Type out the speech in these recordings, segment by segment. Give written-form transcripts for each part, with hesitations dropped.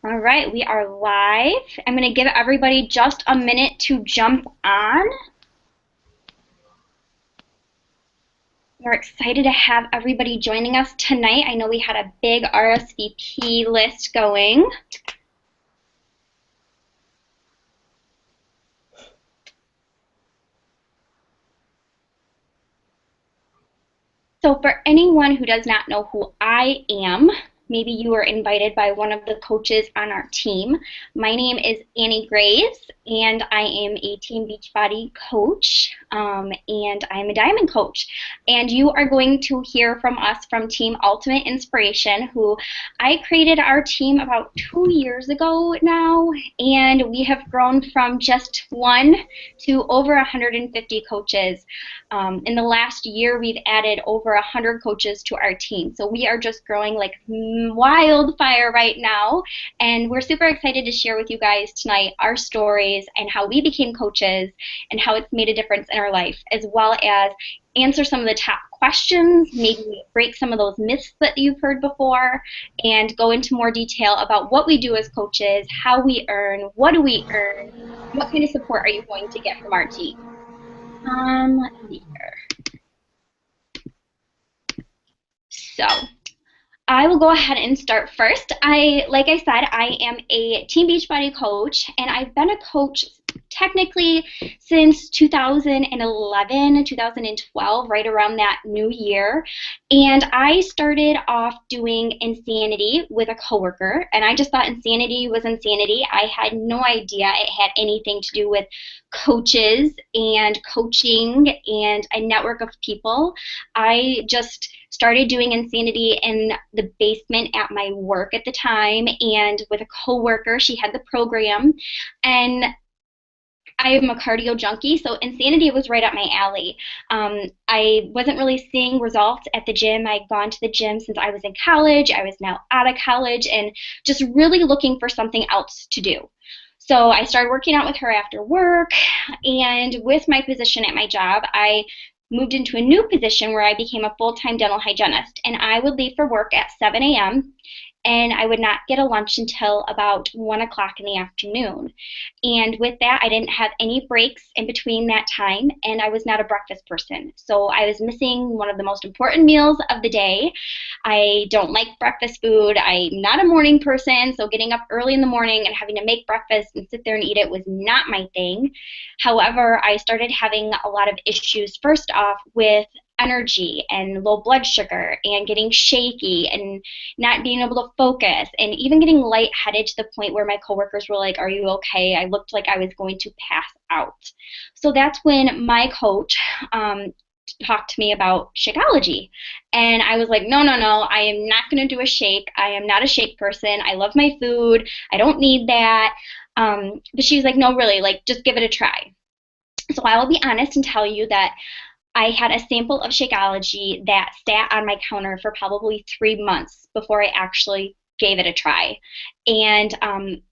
All right, we are live. I'm going to give everybody just a minute to jump on. We're excited to have everybody joining us tonight. I know we had a big RSVP list going. So for anyone who does not know who I am, maybe you were invited by one of the coaches on our team. My name is Annie Graves, and I am a Team Beachbody coach, and I'm a Diamond coach. And you are going to hear from us from Team Ultimate Inspiration, who I created our team about 2 years ago now, and we have grown from just one to over 150 coaches. In the last year, we've added over 100 coaches to our team. So we are just growing like wildfire right now. And we're super excited to share with you guys tonight our stories and how we became coaches and how it's made a difference in our life, as well as answer some of the top questions, maybe break some of those myths that you've heard before, and go into more detail about what we do as coaches, how we earn, what do we earn, what kind of support are you going to get from our team. Let's see here. So I will go ahead and start first. Like I said, I am a Team Beachbody coach, and I've been a coach technically since 2011, 2012, right around that new year. And I started off doing Insanity with a coworker, and I just thought Insanity was insanity. I had no idea it had anything to do with coaches and coaching and a network of people. I just started doing Insanity in the basement at my work at the time and with a coworker. She had the program, and I am a cardio junkie, so Insanity was right up my alley. I wasn't really seeing results at the gym. I'd gone to the gym since I was in college. I was now out of college and just really looking for something else to do. So I started working out with her after work, and with my position at my job, I moved into a new position where I became a full-time dental hygienist, and I would leave for work at 7 a.m. and I would not get a lunch until about 1 o'clock in the afternoon. And with that, I didn't have any breaks in between that time, and I was not a breakfast person. So I was missing one of the most important meals of the day. I don't like breakfast food. I'm not a morning person, so getting up early in the morning and having to make breakfast and sit there and eat it was not my thing. However, I started having a lot of issues, first off, with energy and low blood sugar and getting shaky and not being able to focus and even getting lightheaded to the point where my coworkers were like, "Are you okay?" I looked like I was going to pass out. So that's when my coach talked to me about Shakeology. And I was like, no, no, no, I am not going to do a shake. I am not a shake person. I love my food. I don't need that. But she was like, no, really, like, just give it a try. So I will be honest and tell you that I had a sample of Shakeology that sat on my counter for probably 3 months before I actually gave it a try. And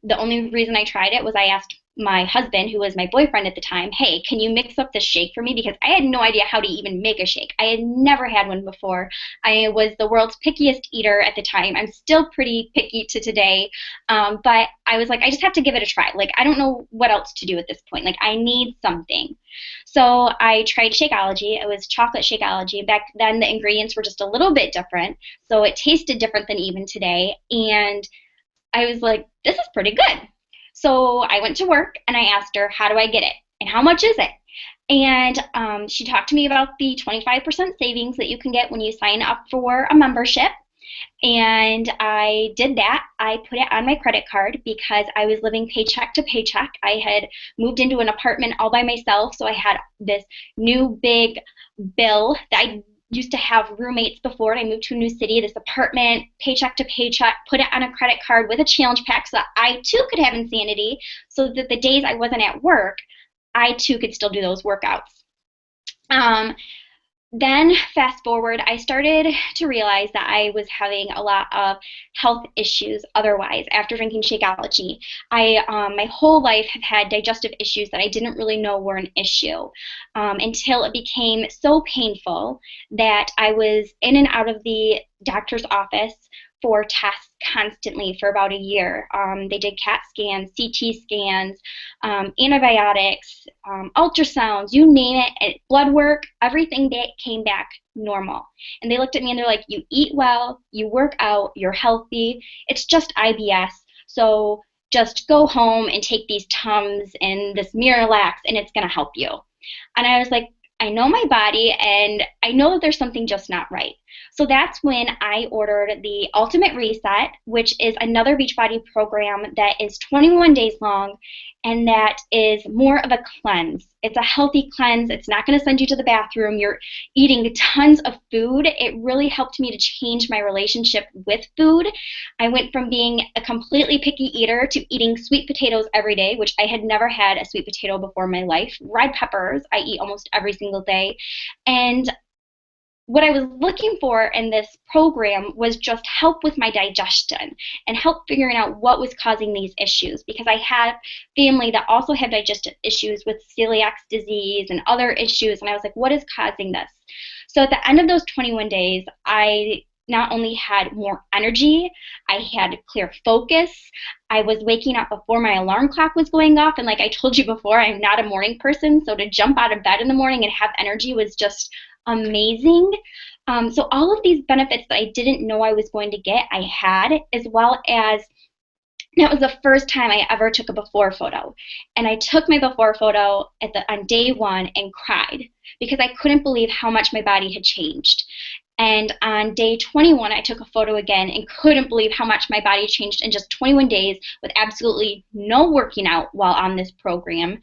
the only reason I tried it was I asked my husband, who was my boyfriend at the time, hey, can you mix up this shake for me? Because I had no idea how to even make a shake. I had never had one before. I was the world's pickiest eater at the time. I'm still pretty picky to today. But I was like, I just have to give it a try. Like, I don't know what else to do at this point. Like, I need something. So I tried Shakeology. It was chocolate Shakeology. Back then, the ingredients were just a little bit different. So it tasted different than even today. And I was like, this is pretty good. So I went to work and I asked her, how do I get it? And how much is it? And she talked to me about the 25% savings that you can get when you sign up for a membership. And I did that. I put it on my credit card because I was living paycheck to paycheck. I had moved into an apartment all by myself, so I had this new big bill that I used to have roommates before, and I moved to a new city, this apartment, paycheck to paycheck, put it on a credit card with a challenge pack so that I too could have Insanity, so that the days I wasn't at work, I too could still do those workouts. Then fast forward, I started to realize that I was having a lot of health issues otherwise after drinking Shakeology. I my whole life have had digestive issues that I didn't really know were an issue until it became so painful that I was in and out of the doctor's office for tests constantly for about a year. They did CAT scans, CT scans, antibiotics, ultrasounds, you name it, blood work, everything that came back normal. And they looked at me and they're like, you eat well, you work out, you're healthy, it's just IBS. So just go home and take these Tums and this Miralax and it's going to help you. And I was like, I know my body and I know that there's something just not right. So that's when I ordered the Ultimate Reset, which is another Beachbody program that is 21 days long and that is more of a cleanse. It's a healthy cleanse. It's not going to send you to the bathroom. You're eating tons of food. It really helped me to change my relationship with food. I went from being a completely picky eater to eating sweet potatoes every day, which I had never had a sweet potato before in my life. Red peppers, I eat almost every single day. And what I was looking for in this program was just help with my digestion and help figuring out what was causing these issues, because I had family that also had digestive issues with celiac disease and other issues, and I was like, what is causing this? So at the end of those 21 days, I not only had more energy, I had clear focus, I was waking up before my alarm clock was going off, and like I told you before, I'm not a morning person, so to jump out of bed in the morning and have energy was just amazing. So all of these benefits that I didn't know I was going to get, I had, as well as that was the first time I ever took a before photo. And I took my before photo on day one and cried because I couldn't believe how much my body had changed. And on day 21, I took a photo again and couldn't believe how much my body changed in just 21 days with absolutely no working out while on this program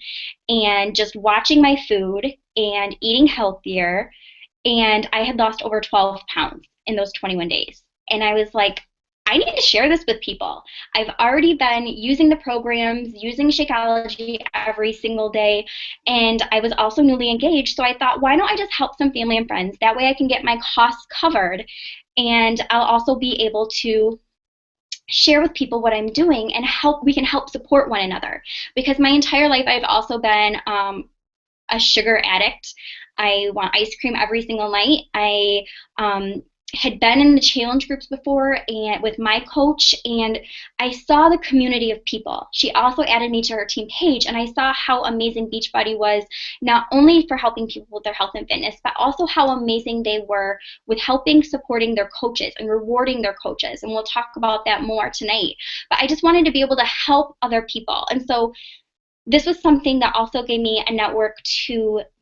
and just watching my food and eating healthier. And I had lost over 12 pounds in those 21 days. And I was like, I need to share this with people. I've already been using the programs, using Shakeology every single day, and I was also newly engaged, so I thought, why don't I just help some family and friends? That way I can get my costs covered, and I'll also be able to share with people what I'm doing and we can help support one another. Because my entire life I've also been a sugar addict. I want ice cream every single night. I had been in the challenge groups before and with my coach, and I saw the community of people. She also added me to her team page, and I saw how amazing Beachbody was, not only for helping people with their health and fitness, but also how amazing they were with supporting their coaches and rewarding their coaches, and we'll talk about that more tonight. But I just wanted to be able to help other people, and so this was something that also gave me a network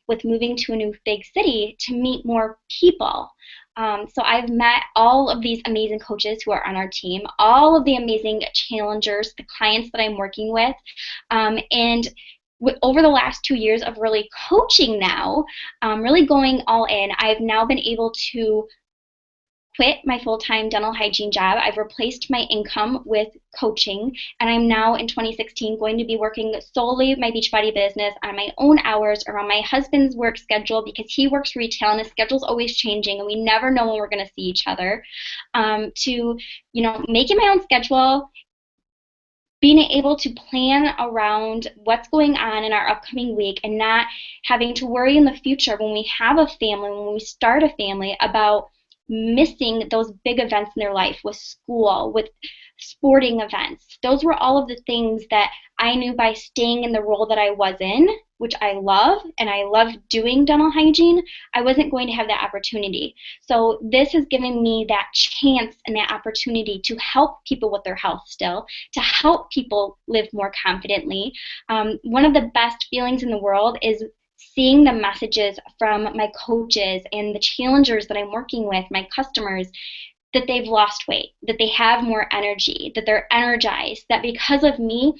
with moving to a new big city, to meet more people. So I've met all of these amazing coaches who are on our team, all of the amazing challengers, the clients that I'm working with, and over the last 2 years of really coaching now, really going all in, I've now been able to quit my full-time dental hygiene job. I've replaced my income with coaching, and I'm now in 2016 going to be working solely my Beachbody business on my own hours around my husband's work schedule, because he works retail and his schedule's always changing and we never know when we're going to see each other, to making my own schedule, being able to plan around what's going on in our upcoming week, and not having to worry in the future when we have a family, when we start a family, about missing those big events in their life, with school, with sporting events. Those were all of the things that I knew by staying in the role that I was in, which I love, and I love doing dental hygiene, I wasn't going to have that opportunity. So this has given me that chance and that opportunity to help people with their health still, to help people live more confidently. One of the best feelings in the world is seeing the messages from my coaches and the challengers that I'm working with, my customers, that they've lost weight, that they have more energy, that they're energized, that because of me,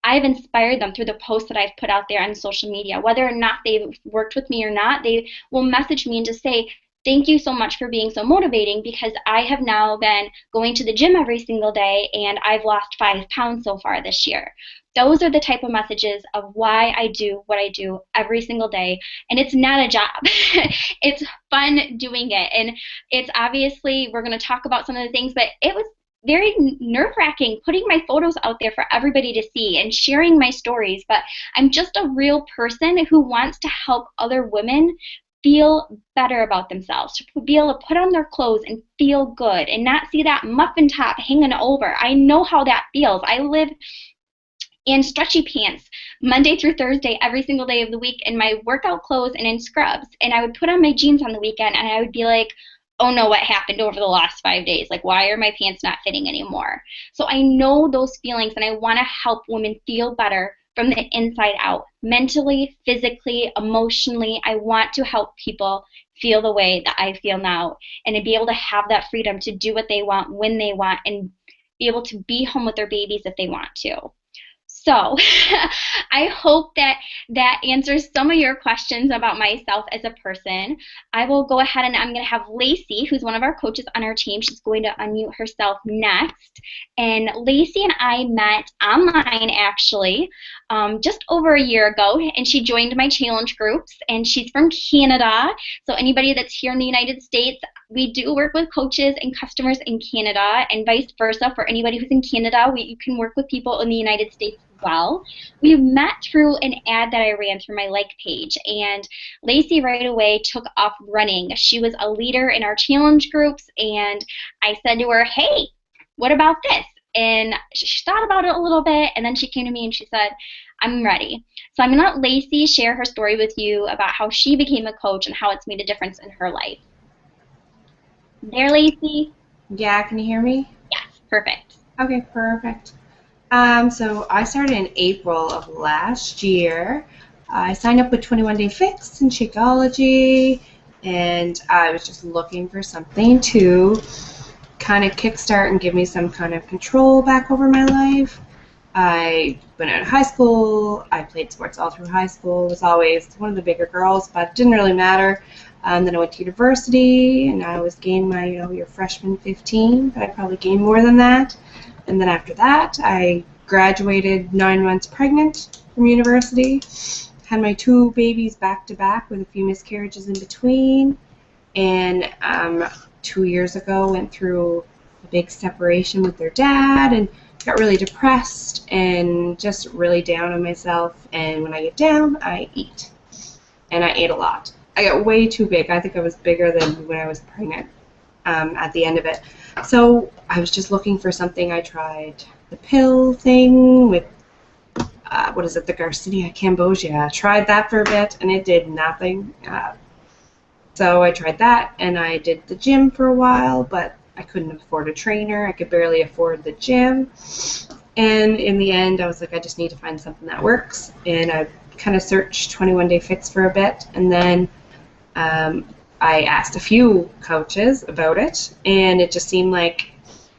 I've inspired them through the posts that I've put out there on social media. Whether or not they've worked with me or not, they will message me and just say, thank you so much for being so motivating, because I have now been going to the gym every single day and I've lost 5 pounds so far this year. Those are the type of messages of why I do what I do every single day. And it's not a job. It's fun doing it. And it's obviously, we're going to talk about some of the things, but it was very nerve-wracking putting my photos out there for everybody to see and sharing my stories. But I'm just a real person who wants to help other women feel better about themselves, to be able to put on their clothes and feel good and not see that muffin top hanging over. I know how that feels. I live in stretchy pants Monday through Thursday every single day of the week in my workout clothes and in scrubs. And I would put on my jeans on the weekend and I would be like, oh no, what happened over the last 5 days? Like, why are my pants not fitting anymore? So I know those feelings and I want to help women feel better from the inside out, mentally, physically, emotionally. I want to help people feel the way that I feel now and to be able to have that freedom to do what they want when they want and be able to be home with their babies if they want to. So I hope that that answers some of your questions about myself as a person. I will go ahead and I'm going to have Lacy, who's one of our coaches on our team. She's going to unmute herself next. And Lacy and I met online actually just over a year ago, and she joined my challenge groups, and she's from Canada. So anybody that's here in the United States, we do work with coaches and customers in Canada, and vice versa. For anybody who's in Canada, you can work with people in the United States as well. We met through an ad that I ran through my like page, and Lacy right away took off running. She was a leader in our challenge groups, and I said to her, hey, what about this? And she thought about it a little bit, and then she came to me and she said, I'm ready. So I'm going to let Lacy share her story with you about how she became a coach and how it's made a difference in her life. There, Lacy? Yeah, can you hear me? Yes, perfect. Okay, perfect. So I started in April of last year. I signed up with 21 Day Fix in Shakeology, and I was just looking for something to kind of kickstart and give me some kind of control back over my life. I went out of high school. I played sports all through high school. Was always one of the bigger girls, but it didn't really matter. Then I went to university, and I was gained my, your freshman 15, but I probably gained more than that. And then after that, I graduated 9 months pregnant from university. Had my 2 babies back to back with a few miscarriages in between. And 2 years ago, went through a big separation with their dad, and got really depressed and just really down on myself. And when I get down, I eat. And I ate a lot. I got way too big. I think I was bigger than when I was pregnant at the end of it. So I was just looking for something. I tried the pill thing with, the Garcinia Cambogia. I tried that for a bit, and it did nothing. So I tried that, and I did the gym for a while, but I couldn't afford a trainer. I could barely afford the gym. And in the end, I was like, I just need to find something that works. And I kind of searched 21 Day Fix for a bit, and then I asked a few coaches about it, and it just seemed like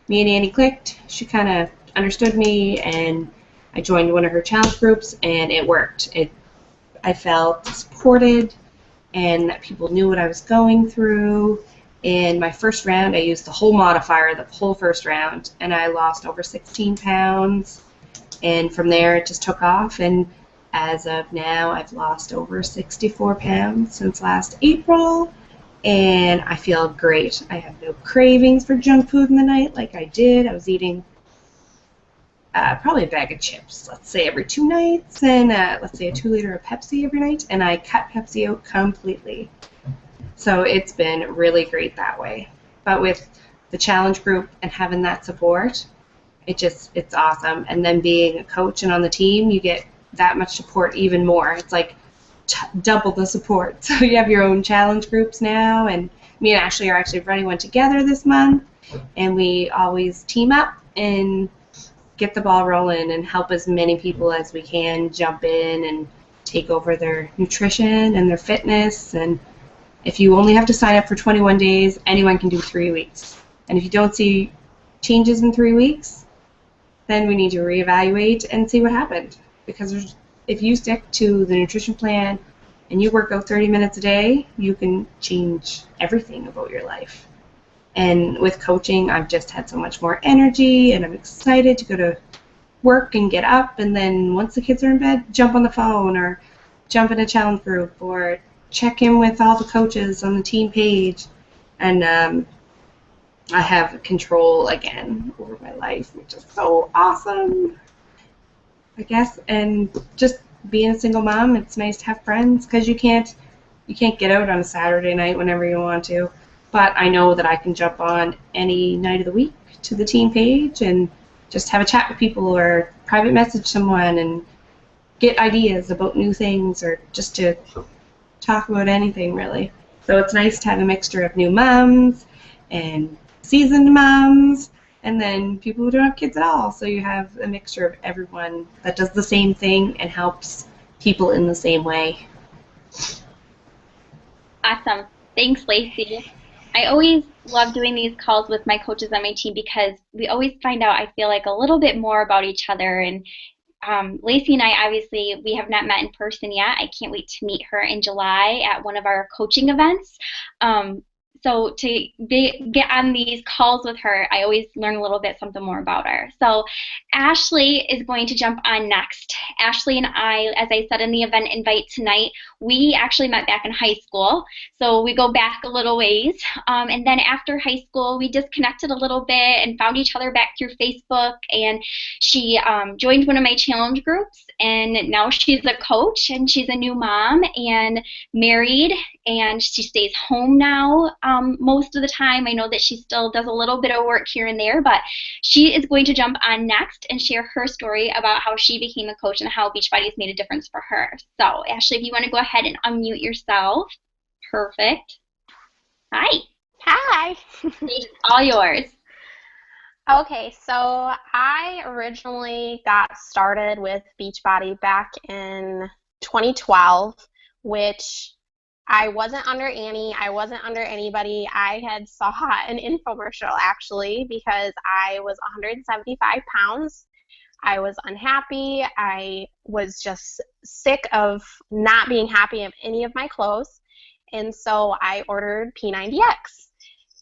me and Annie clicked. She kind of understood me, and I joined one of her challenge groups, and it worked. I felt supported, and that people knew what I was going through. In my first round, I used the whole modifier, the whole first round, and I lost over 16 pounds. And from there, it just took off, and as of now, I've lost over 64 pounds since last April, and I feel great. I have no cravings for junk food in the night like I did. I was eating probably a bag of chips, let's say every 2 nights, and let's say a 2-liter of Pepsi every night, and I cut Pepsi out completely. So it's been really great that way. But with the challenge group and having that support, it's awesome. And then being a coach and on the team, you get that much support even more. It's like double the support. So you have your own challenge groups now, and me and Ashley are actually running one together this month, and we always team up and get the ball rolling and help as many people as we can jump in and take over their nutrition and their fitness. And if you only have to sign up for 21 days, anyone can do 3 weeks. And if you don't see changes in 3 weeks, then we need to reevaluate and see what happened. Because if you stick to the nutrition plan and you work out 30 minutes a day, you can change everything about your life. And with coaching, I've just had so much more energy, and I'm excited to go to work and get up, and then once the kids are in bed, jump on the phone or jump in a challenge group or check in with all the coaches on the team page. And I have control again over my life, which is so awesome, I guess. And just being a single mom, it's nice to have friends, because you you can't get out on a Saturday night whenever you want to. But I know that I can jump on any night of the week to the team page and just have a chat with people or private message someone and get ideas about new things or just to talk about anything really. So it's nice to have a mixture of new moms and seasoned moms and then people who don't have kids at all. So you have a mixture of everyone that does the same thing and helps people in the same way. Awesome. Thanks, Lacey. I always love doing these calls with my coaches on my team because we always find out, I feel like, a little bit more about each other. And Lacey and I, obviously, we have not met in person yet. I can't wait to meet her in July at one of our coaching events. So to get on these calls with her, I always learn a little bit something more about her. So Ashley is going to jump on next. Ashley and I, as I said in the event invite tonight, we actually met back in high school. So we go back a little ways. And then after high school, we disconnected a little bit and found each other back through Facebook. And she joined one of my challenge groups. And now she's a coach and she's a new mom and married. And she stays home now most of the time. I know that she still does a little bit of work here and there, but she is going to jump on next and share her story about how she became a coach and how Beachbody made a difference for her. So, Ashley, if you want to go ahead and unmute yourself. Perfect. Hi. Hi. It's all yours. Okay, so I originally got started with Beachbody back in 2012, which I wasn't under Annie. I wasn't under anybody. I had saw an infomercial actually because I was 175 pounds. I was unhappy. I was just sick of not being happy in any of my clothes. And so I ordered P90X.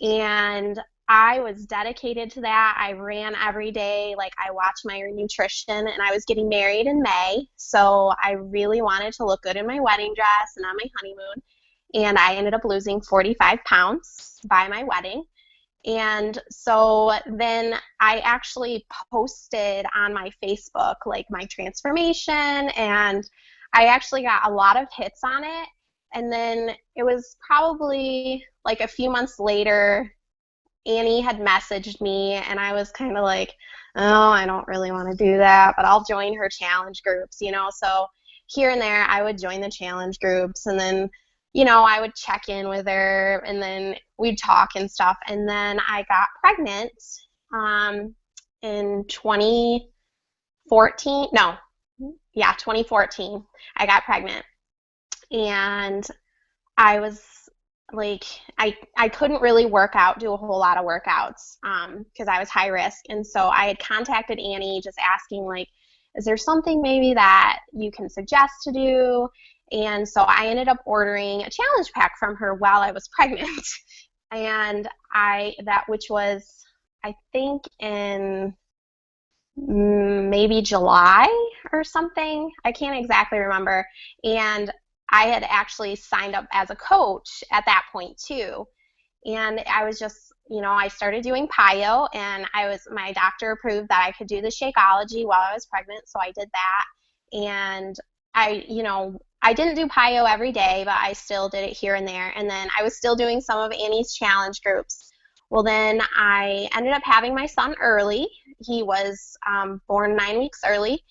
And I was dedicated to that. I ran every day. Like, I watched my nutrition, and I was getting married in May. So I really wanted to look good in my wedding dress and on my honeymoon. And I ended up losing 45 pounds by my wedding. And so then I actually posted on my Facebook, like, my transformation, and I actually got a lot of hits on it. And then it was probably like a few months later, Annie had messaged me, and I was kind of like, oh, I don't really want to do that, but I'll join her challenge groups, you know. So here and there, I would join the challenge groups, and then, you know, I would check in with her, and then we'd talk and stuff. And then I got pregnant in 2014. No, yeah, 2014. I got pregnant. And I was like, I couldn't really work out, do a whole lot of workouts because I was high risk. And so I had contacted Annie just asking, like, is there something maybe that you can suggest to do? And so I ended up ordering a challenge pack from her while I was pregnant. And which was, I think, in maybe July or something. I can't exactly remember. And I had actually signed up as a coach at that point too. And I was just, you know, I started doing PIO, and my doctor approved that I could do the Shakeology while I was pregnant, so I did that. And I didn't do PIO every day, but I still did it here and there. And then I was still doing some of Annie's challenge groups. Well, then I ended up having my son early. He was born 9 weeks early.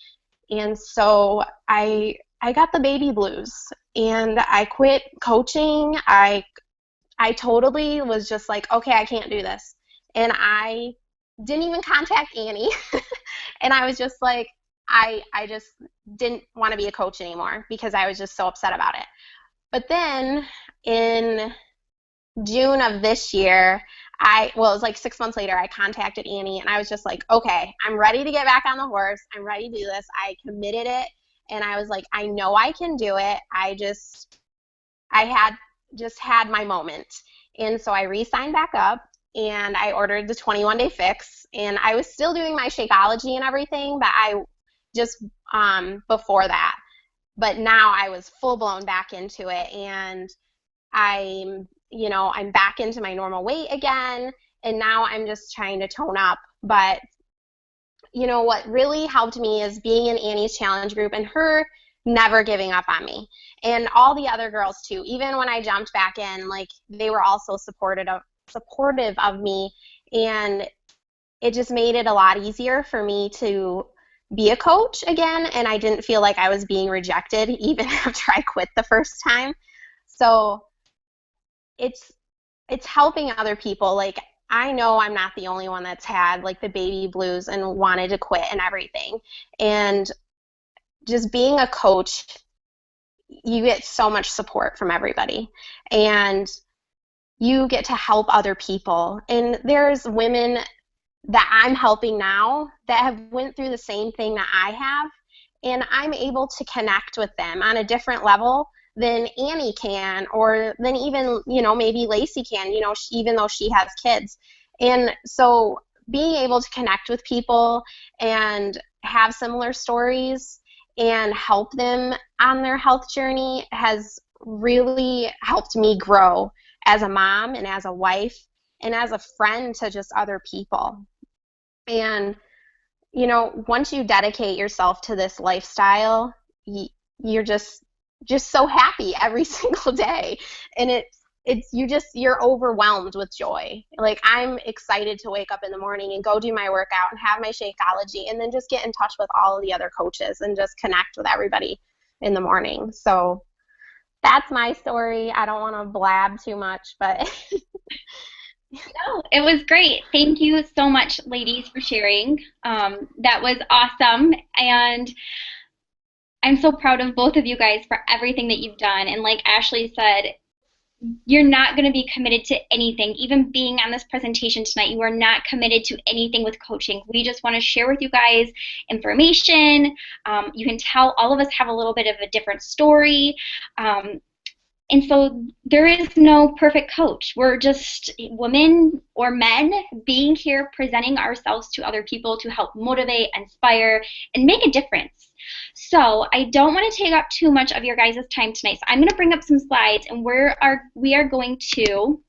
And so I got the baby blues, and I quit coaching. I totally was just like, okay, I can't do this. And I didn't even contact Annie. And I was just like, I just didn't want to be a coach anymore because I was just so upset about it. But then in June of this year, it was like 6 months later, I contacted Annie, and I was just like, okay, I'm ready to get back on the horse. I'm ready to do this. I committed it, and I was like, I know I can do it. I had my moment. And so I re-signed back up, and I ordered the 21-day fix, and I was still doing my Shakeology and everything, but I just before that. But now I was full-blown back into it, and I'm back into my normal weight again, and now I'm just trying to tone up. But you know what really helped me is being in Annie's challenge group and her never giving up on me. And all the other girls too, even when I jumped back in, like, they were also supportive of me, and it just made it a lot easier for me to be a coach again, and I didn't feel like I was being rejected even after I quit the first time. So it's helping other people. Like, I know I'm not the only one that's had like the baby blues and wanted to quit and everything. And just being a coach, you get so much support from everybody, and you get to help other people. And there's women that I'm helping now that have went through the same thing that I have, and I'm able to connect with them on a different level than Annie can, or than even, maybe Lacy can, even though she has kids. And so being able to connect with people and have similar stories and help them on their health journey has really helped me grow as a mom and as a wife and as a friend to just other people. And, once you dedicate yourself to this lifestyle, you're just so happy every single day. And you're overwhelmed with joy. Like, I'm excited to wake up in the morning and go do my workout and have my Shakeology, and then just get in touch with all of the other coaches and just connect with everybody in the morning. So that's my story. I don't want to blab too much, but No, it was great. Thank you so much, ladies, for sharing. That was awesome. And I'm so proud of both of you guys for everything that you've done. And like Ashley said, you're not going to be committed to anything. Even being on this presentation tonight, you are not committed to anything with coaching. We just want to share with you guys information. You can tell all of us have a little bit of a different story. And so there is no perfect coach. We're just women or men being here presenting ourselves to other people to help motivate, inspire, and make a difference. So I don't want to take up too much of your guys' time tonight. So I'm going to bring up some slides, and we are going to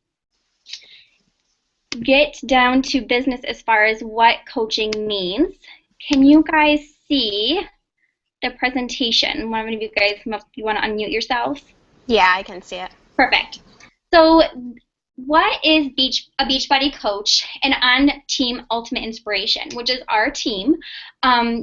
get down to business as far as what coaching means. Can you guys see the presentation? One of you guys, you want to unmute yourselves? Yeah, I can see it. Perfect. So what is a Beachbody coach and on Team Ultimate Inspiration, which is our team?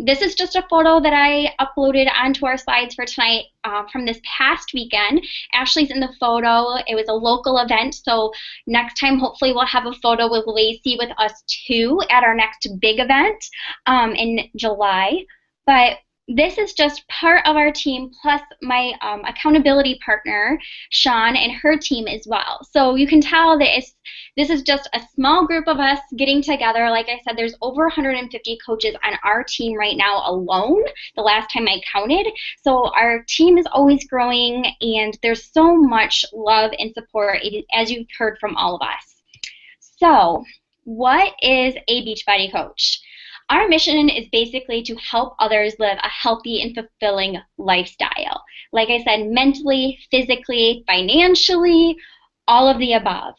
This is just a photo that I uploaded onto our slides for tonight from this past weekend. Ashley's in the photo. It was a local event, so next time hopefully we'll have a photo with Lacy with us too at our next big event in July. But this is just part of our team, plus my accountability partner, Sean, and her team as well. So you can tell that this is just a small group of us getting together. Like I said, there's over 150 coaches on our team right now alone, the last time I counted. So our team is always growing, and there's so much love and support, as you've heard from all of us. So what is a Beachbody coach? Our mission is basically to help others live a healthy and fulfilling lifestyle. Like I said, mentally, physically, financially, all of the above.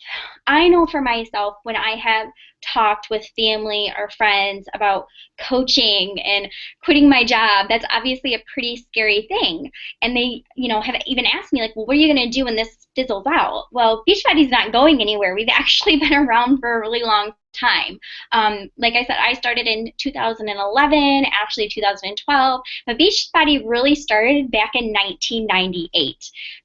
I know for myself, when I have talked with family or friends about coaching and quitting my job, that's obviously a pretty scary thing. And they, have even asked me, like, well, what are you going to do when this fizzles out? Well, Beachbody's not going anywhere. We've actually been around for a really long time. Like I said, I started in 2011, actually 2012, but Beachbody really started back in 1998.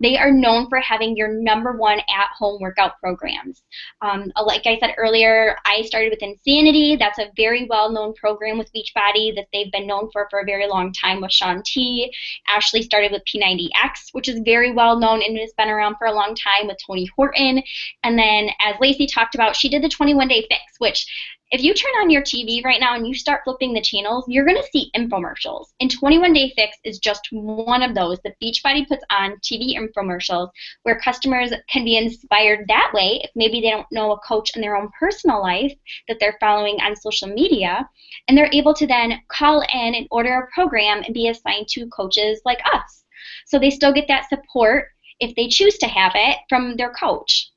They are known for having your #1 at-home workout programs. Like I said earlier, I started with Insanity. That's a very well-known program with Beachbody that they've been known for a very long time with Shaun T. Ashley started with P90X, which is very well-known and has been around for a long time with Tony Horton. And then, as Lacy talked about, she did the 21-day fix, which if you turn on your TV right now and you start flipping the channels, you're going to see infomercials. And 21-Day Fix is just one of those that Beachbody puts on TV infomercials where customers can be inspired that way if maybe they don't know a coach in their own personal life that they're following on social media. And they're able to then call in and order a program and be assigned to coaches like us. So they still get that support if they choose to have it from their coach.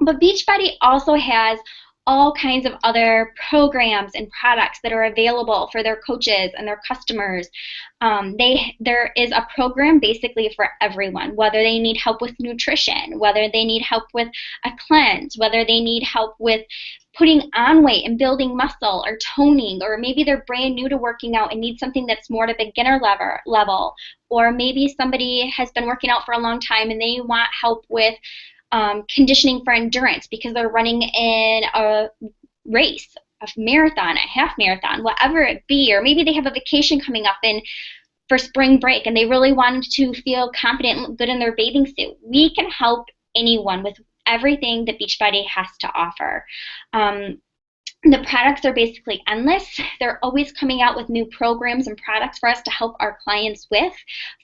But Beachbody also has all kinds of other programs and products that are available for their coaches and their customers. There is a program basically for everyone, whether they need help with nutrition, whether they need help with a cleanse, whether they need help with putting on weight and building muscle or toning, or maybe they're brand new to working out and need something that's more at a beginner level, or maybe somebody has been working out for a long time and they want help with conditioning for endurance because they're running in a race, a marathon, a half marathon, whatever it be, or maybe they have a vacation coming up for spring break and they really wanted to feel confident and look good in their bathing suit. We can help anyone with everything that Beachbody has to offer. The products are basically endless. They're always coming out with new programs and products for us to help our clients with,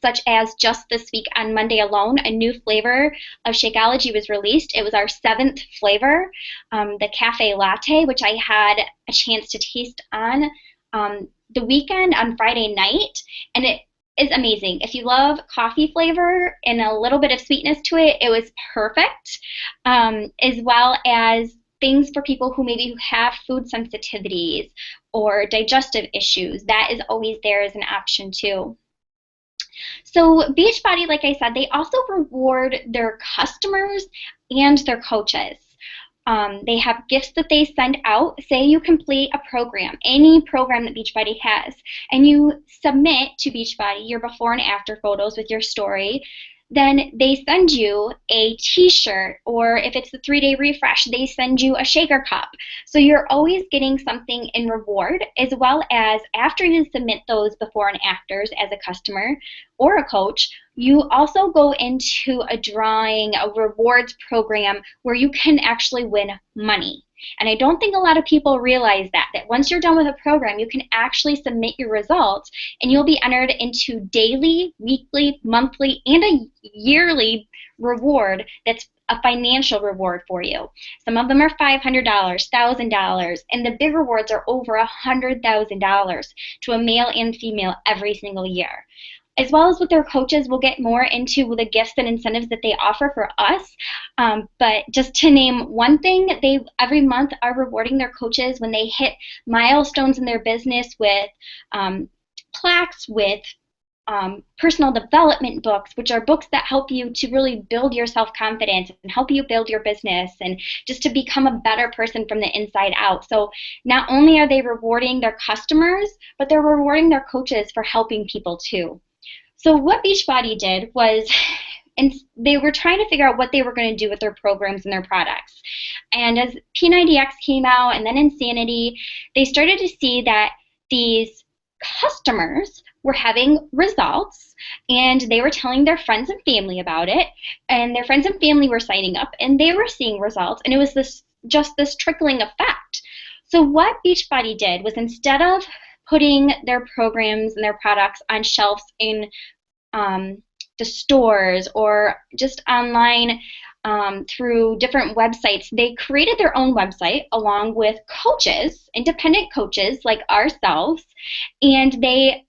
such as just this week on Monday alone, a new flavor of Shakeology was released. It was our 7th flavor, the Cafe Latte, which I had a chance to taste on the weekend on Friday night, and it is amazing. If you love coffee flavor and a little bit of sweetness to it, it was perfect, as well as things for people who maybe have food sensitivities or digestive issues. That is always there as an option too. So Beachbody, like I said, they also reward their customers and their coaches. They have gifts that they send out. Say you complete a program, any program that Beachbody has, and you submit to Beachbody your before and after photos with your story. Then they send you a t-shirt, or if it's the 3-day refresh, they send you a shaker cup. So you're always getting something in reward, as well as after you submit those before and afters as a customer or a coach, you also go into a drawing, a rewards program where you can actually win money. And I don't think a lot of people realize that once you're done with a program, you can actually submit your results and you'll be entered into daily, weekly, monthly, and a yearly reward that's a financial reward for you. Some of them are $500, $1,000, and the big rewards are over $100,000 to a male and female every single year. As well as with their coaches, we'll get more into the gifts and incentives that they offer for us. But just to name one thing, they every month are rewarding their coaches when they hit milestones in their business with plaques, with personal development books, which are books that help you to really build your self-confidence and help you build your business and just to become a better person from the inside out. So not only are they rewarding their customers, but they're rewarding their coaches for helping people too. So what Beachbody did was, and they were trying to figure out what they were going to do with their programs and their products. And as P90X came out and then Insanity, they started to see that these customers were having results and they were telling their friends and family about it, and their friends and family were signing up and they were seeing results, and it was just this trickling effect. So what Beachbody did was, instead of putting their programs and their products on shelves in the stores or just online through different websites, they created their own website along with coaches, independent coaches like ourselves, and they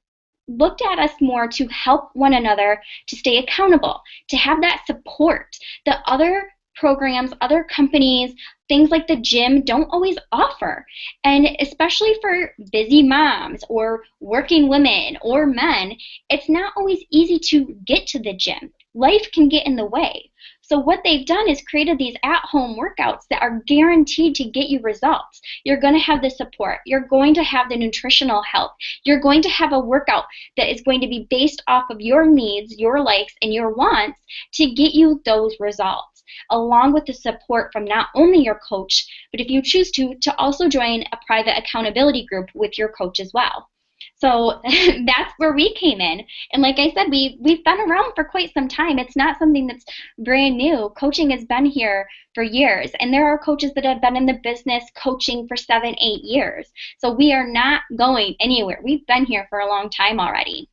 looked at us more to help one another to stay accountable, to have that support that other programs, other companies, things like the gym don't always offer. And especially for busy moms or working women or men, it's not always easy to get to the gym. Life can get in the way. So what they've done is created these at-home workouts that are guaranteed to get you results. You're going to have the support. You're going to have the nutritional help. You're going to have a workout that is going to be based off of your needs, your likes, and your wants to get you those results, along with the support from not only your coach, but if you choose to also join a private accountability group with your coach as well. So that's where we came in. And like I said, we've been around for quite some time. It's not something that's brand new. Coaching has been here for years. And there are coaches that have been in the business coaching for 7, 8 years. So we are not going anywhere. We've been here for a long time already.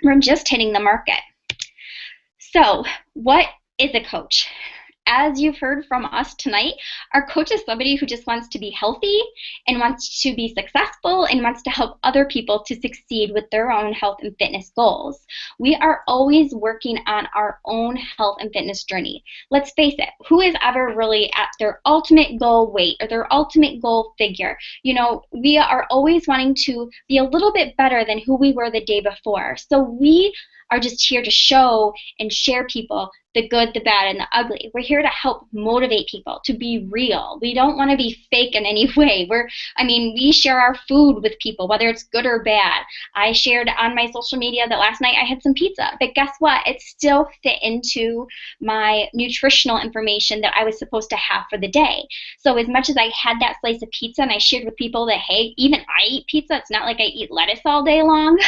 We're just hitting the market. So what is a coach? as you've heard from us tonight, our coach is somebody who just wants to be healthy and wants to be successful and wants to help other people to succeed with their own health and fitness goals. We are always working on our own health and fitness journey. Let's face it, who is ever really at their ultimate goal weight or their ultimate goal figure? You know, we are always wanting to be a little bit better than who we were the day before. So we are just here to show and share people the good, the bad, and the ugly. We're here to help motivate people to be real. We don't want to be fake in any way. We share our food with people, whether it's good or bad. I shared on my social media that last night I had some pizza, but guess what? It still fit into my nutritional information that I was supposed to have for the day. So as much as I had that slice of pizza and I shared with people that, hey, even I eat pizza, it's not like I eat lettuce all day long.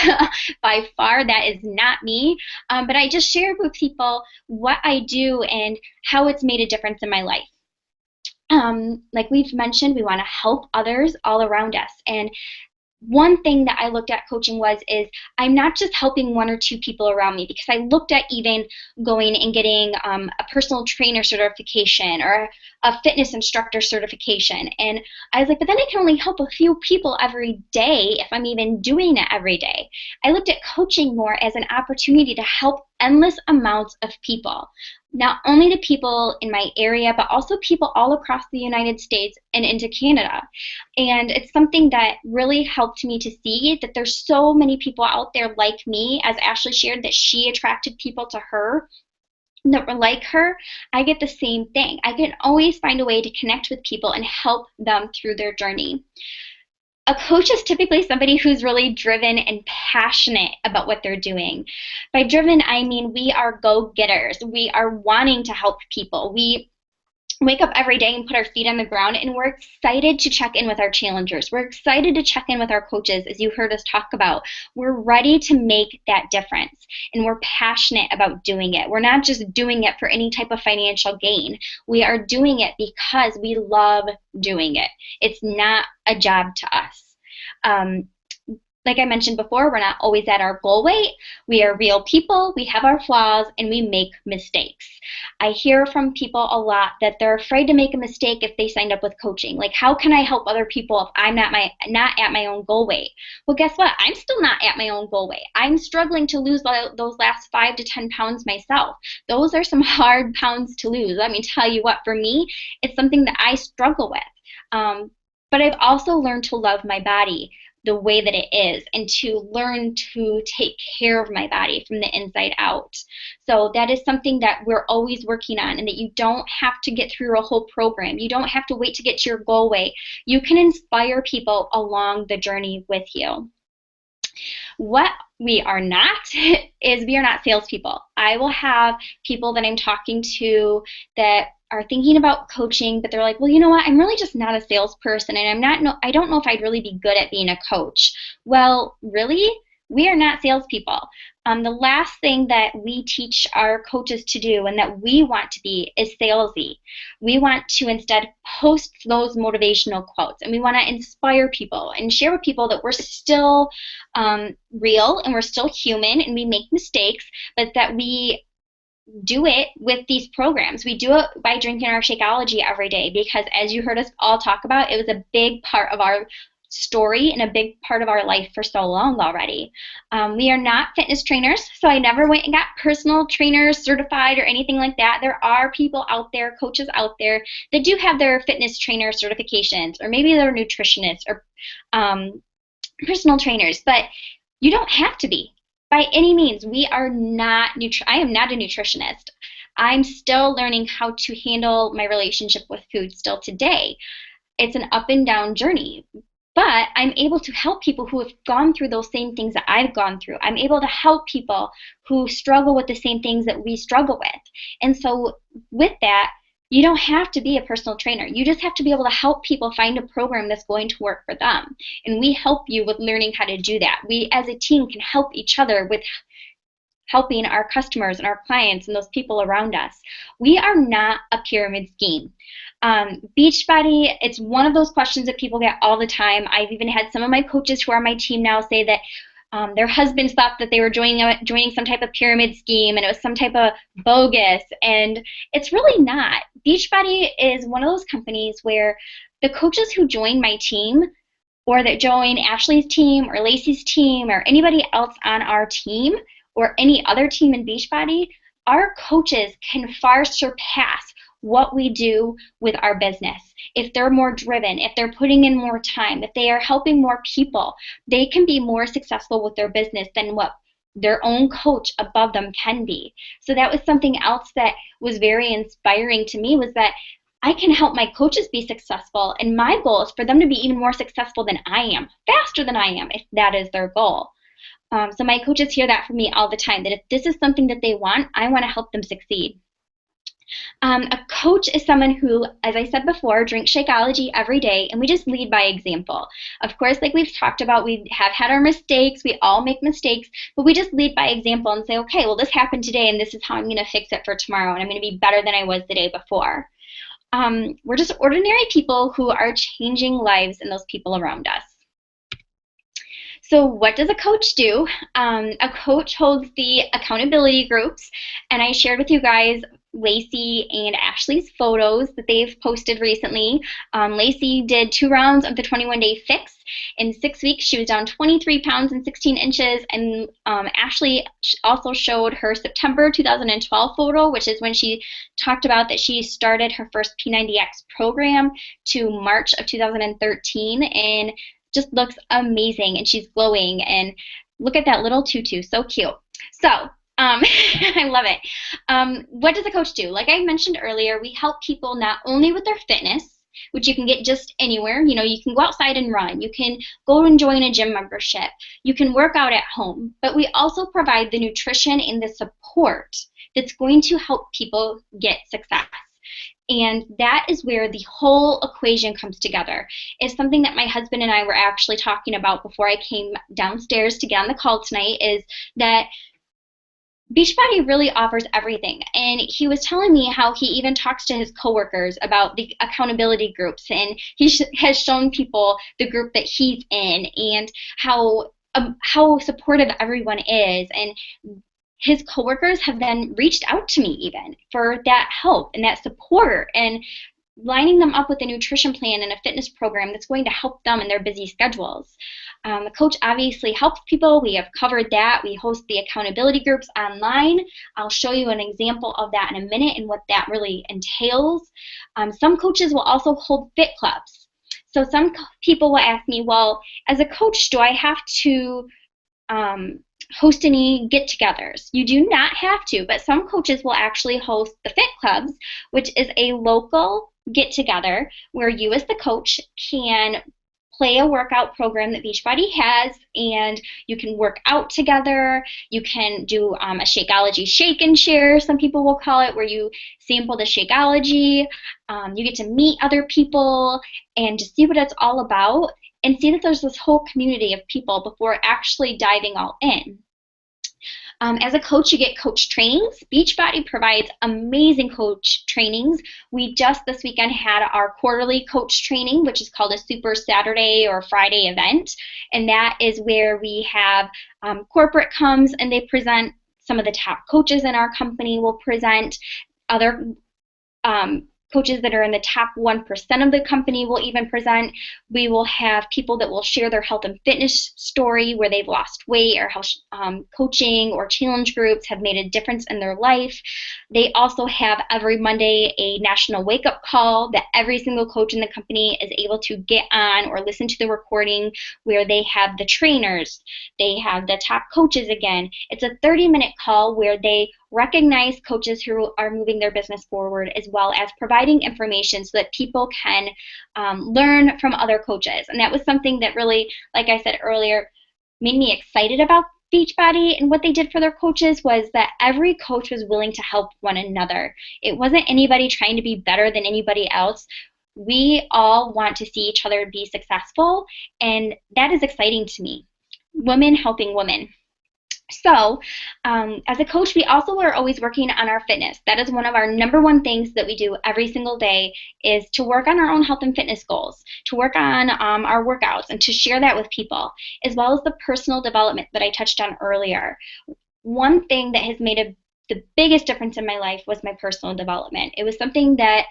By far, that is not me. But I just shared with people what I do and how it's made a difference in my life. Like we've mentioned, we want to help others all around us. And one thing that I looked at coaching is I'm not just helping one or two people around me, because I looked at even going and getting a personal trainer certification or a fitness instructor certification. And I was like, but then I can only help a few people every day if I'm even doing it every day. I looked at coaching more as an opportunity to help endless amounts of people. Not only the people in my area, but also people all across the United States and into Canada. And it's something that really helped me to see that there's so many people out there like me, as Ashley shared, that she attracted people to her that were like her. I get the same thing. I can always find a way to connect with people and help them through their journey. A coach is typically somebody who's really driven and passionate about what they're doing. By driven, I mean we are go-getters. We are wanting to help people. We wake up every day and put our feet on the ground, and we're excited to check in with our challengers. We're excited to check in with our coaches, as you heard us talk about. We're ready to make that difference, and we're passionate about doing it. We're not just doing it for any type of financial gain. We are doing it because we love doing it. It's not a job to us. Like I mentioned before, we're not always at our goal weight. We are real people, we have our flaws, and we make mistakes. I hear from people a lot that they're afraid to make a mistake if they signed up with coaching. Like, how can I help other people if I'm not at my own goal weight? Well, guess what? I'm still not at my own goal weight. I'm struggling to lose those last 5 to 10 pounds myself. Those are some hard pounds to lose. Let me tell you what, for me, it's something that I struggle with. But I've also learned to love my body the way that it is, and to learn to take care of my body from the inside out. So that is something that we're always working on, and that you don't have to get through a whole program. You don't have to wait to get to your goal weight. You can inspire people along the journey with you. What we are not is we are not salespeople. I will have people that I'm talking to that are thinking about coaching, but they're like, well, you know what? I'm really just not a salesperson, and I don't know if I'd really be good at being a coach. Well, really? We are not salespeople. The last thing that we teach our coaches to do, and that we want to be, is salesy. We want to instead post those motivational quotes, and we want to inspire people and share with people that we're still real, and we're still human, and we make mistakes, but that we do it with these programs. We do it by drinking our Shakeology every day, because as you heard us all talk about, it was a big part of our story and a big part of our life for so long already. We are not fitness trainers, so I never went and got personal trainers certified or anything like that. There are people out there, coaches out there, that do have their fitness trainer certifications, or maybe they're nutritionists or personal trainers, but you don't have to be. By any means, I am not a nutritionist. I'm still learning how to handle my relationship with food still today. It's an up and down journey, but I'm able to help people who have gone through those same things that I've gone through. I'm able to help people who struggle with the same things that we struggle with. And so with that, you don't have to be a personal trainer. You just have to be able to help people find a program that's going to work for them. And we help you with learning how to do that. We as a team can help each other with helping our customers and our clients and those people around us. We are not a pyramid scheme. Beachbody, it's one of those questions that people get all the time. I've even had some of my coaches who are my team now say that Their husbands thought that they were joining some type of pyramid scheme, and it was some type of bogus, and it's really not. Beachbody is one of those companies where the coaches who join my team, or that join Ashley's team or Lacy's team or anybody else on our team or any other team in Beachbody, our coaches can far surpass what we do with our business. If they're more driven, if they're putting in more time, if they are helping more people, they can be more successful with their business than what their own coach above them can be. So that was something else that was very inspiring to me, was that I can help my coaches be successful, and my goal is for them to be even more successful than I am, faster than I am, if that is their goal. So my coaches hear that from me all the time, that if this is something that they want, I want to help them succeed. A coach is someone who, as I said before, drinks Shakeology every day, and we just lead by example. Of course, like we've talked about, we have had our mistakes, we all make mistakes, but we just lead by example and say, okay, well, this happened today, and this is how I'm going to fix it for tomorrow, and I'm going to be better than I was the day before. We're just ordinary people who are changing lives and those people around us. So what does a coach do? A coach holds the accountability groups, and I shared with you guys Lacy and Ashley's photos that they've posted recently. Lacy did 2 rounds of the 21-day fix. In 6 weeks, she was down 23 pounds and 16 inches, and Ashley also showed her September 2012 photo, which is when she talked about that she started her first P90X program, to March of 2013, and just looks amazing, and she's glowing, and look at that little tutu, so cute. So I love it. What does a coach do? Like I mentioned earlier, we help people not only with their fitness, which you can get just anywhere. You know, you can go outside and run. You can go and join a gym membership. You can work out at home. But we also provide the nutrition and the support that's going to help people get success. And that is where the whole equation comes together. It's something that my husband and I were actually talking about before I came downstairs to get on the call tonight, is that Beachbody really offers everything. And he was telling me how he even talks to his coworkers about the accountability groups, and he has shown people the group that he's in, and how supportive everyone is. And his coworkers have then reached out to me even for that help and that support, and lining them up with a nutrition plan and a fitness program that's going to help them in their busy schedules. The coach obviously helps people. We have covered that. We host the accountability groups online. I'll show you an example of that in a minute and what that really entails. Some coaches will also hold fit clubs. So some people will ask me, well, as a coach, do I have to host any get-togethers? You do not have to, but some coaches will actually host the fit clubs, which is a local get-together where you as the coach can play a workout program that Beachbody has, and you can work out together. You can do a Shakeology shake and share, some people will call it, where you sample the Shakeology. You get to meet other people and just see what it's all about, and see that there's this whole community of people before actually diving all in. As a coach, you get coach trainings. Beachbody provides amazing coach trainings. We just this weekend had our quarterly coach training, which is called a Super Saturday or Friday event. And that is where we have corporate comes and they present. Some of the top coaches in our company will present. Other coaches that are in the top 1% of the company will even present. We will have people that will share their health and fitness story, where they've lost weight, or how coaching or challenge groups have made a difference in their life. They also have every Monday a national wake-up call that every single coach in the company is able to get on or listen to the recording, where they have the trainers, they have the top coaches again. It's a 30-minute call where they recognize coaches who are moving their business forward, as well as providing information so that people can learn from other coaches. And that was something that really, like I said earlier, made me excited about Beachbody and what they did for their coaches, was that every coach was willing to help one another. It wasn't anybody trying to be better than anybody else. We all want to see each other be successful, and that is exciting to me. Women helping women. So, as a coach, we also are always working on our fitness. That is one of our number one things that we do every single day is to work on our own health and fitness goals, to work on our workouts, and to share that with people, as well as the personal development that I touched on earlier. One thing that has made the biggest difference in my life was my personal development. It was something that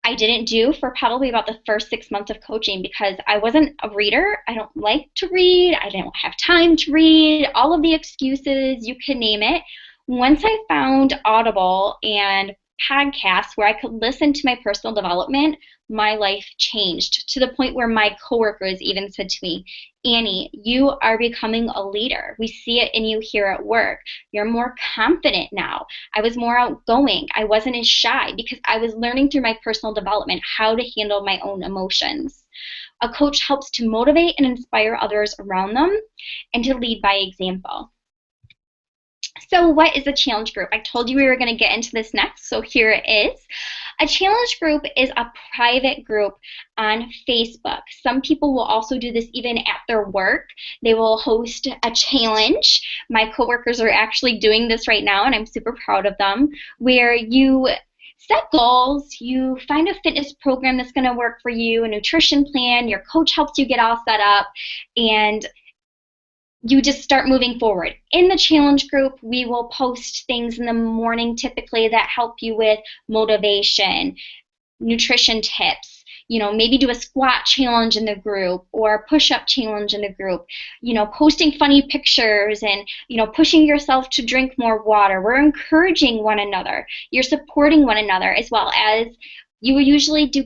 I didn't do for probably about the first 6 months of coaching because I wasn't a reader. I don't like to read. I didn't have time to read. All of the excuses, you can name it. Once I found Audible and podcasts where I could listen to my personal development, my life changed to the point where my coworkers even said to me, Annie, you are becoming a leader. We see it in you here at work. You're more confident now. I was more outgoing. I wasn't as shy because I was learning through my personal development how to handle my own emotions. A coach helps to motivate and inspire others around them and to lead by example. So what is a challenge group? I told you we were going to get into this next, so here it is. A challenge group is a private group on Facebook. Some people will also do this even at their work. They will host a challenge. My coworkers are actually doing this right now, and I'm super proud of them, where you set goals, you find a fitness program that's going to work for you, a nutrition plan, your coach helps you get all set up, and you just start moving forward. In the challenge group, we will post things in the morning typically that help you with motivation, nutrition tips, maybe do a squat challenge in the group or a push-up challenge in the group, posting funny pictures and, pushing yourself to drink more water. We're encouraging one another. You're supporting one another as well as we usually do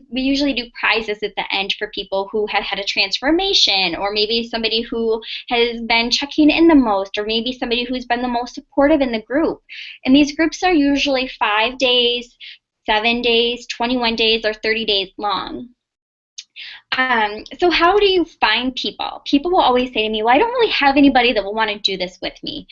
prizes at the end for people who have had a transformation, or maybe somebody who has been checking in the most, or maybe somebody who's been the most supportive in the group. And these groups are usually 5 days, 7 days, 21 days, or 30 days long. So how do you find people? People will always say to me, well, I don't really have anybody that will want to do this with me.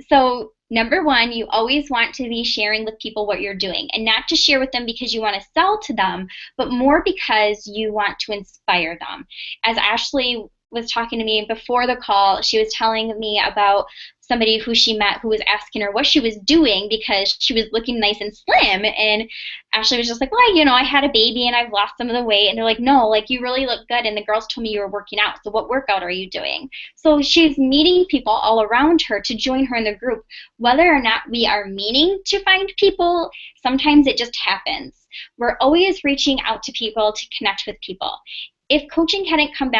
So number one, you always want to be sharing with people what you're doing, and not to share with them because you want to sell to them, but more because you want to inspire them. As Ashley was talking to me before the call, she was telling me about somebody who she met who was asking her what she was doing because she was looking nice and slim, and Ashley was just like, well, I had a baby and I've lost some of the weight, and they're like, no, like you really look good, and the girls told me you were working out, so what workout are you doing? So she's meeting people all around her to join her in the group. Whether or not we are meaning to find people, sometimes it just happens. We're always reaching out to people to connect with people. If coaching hadn't come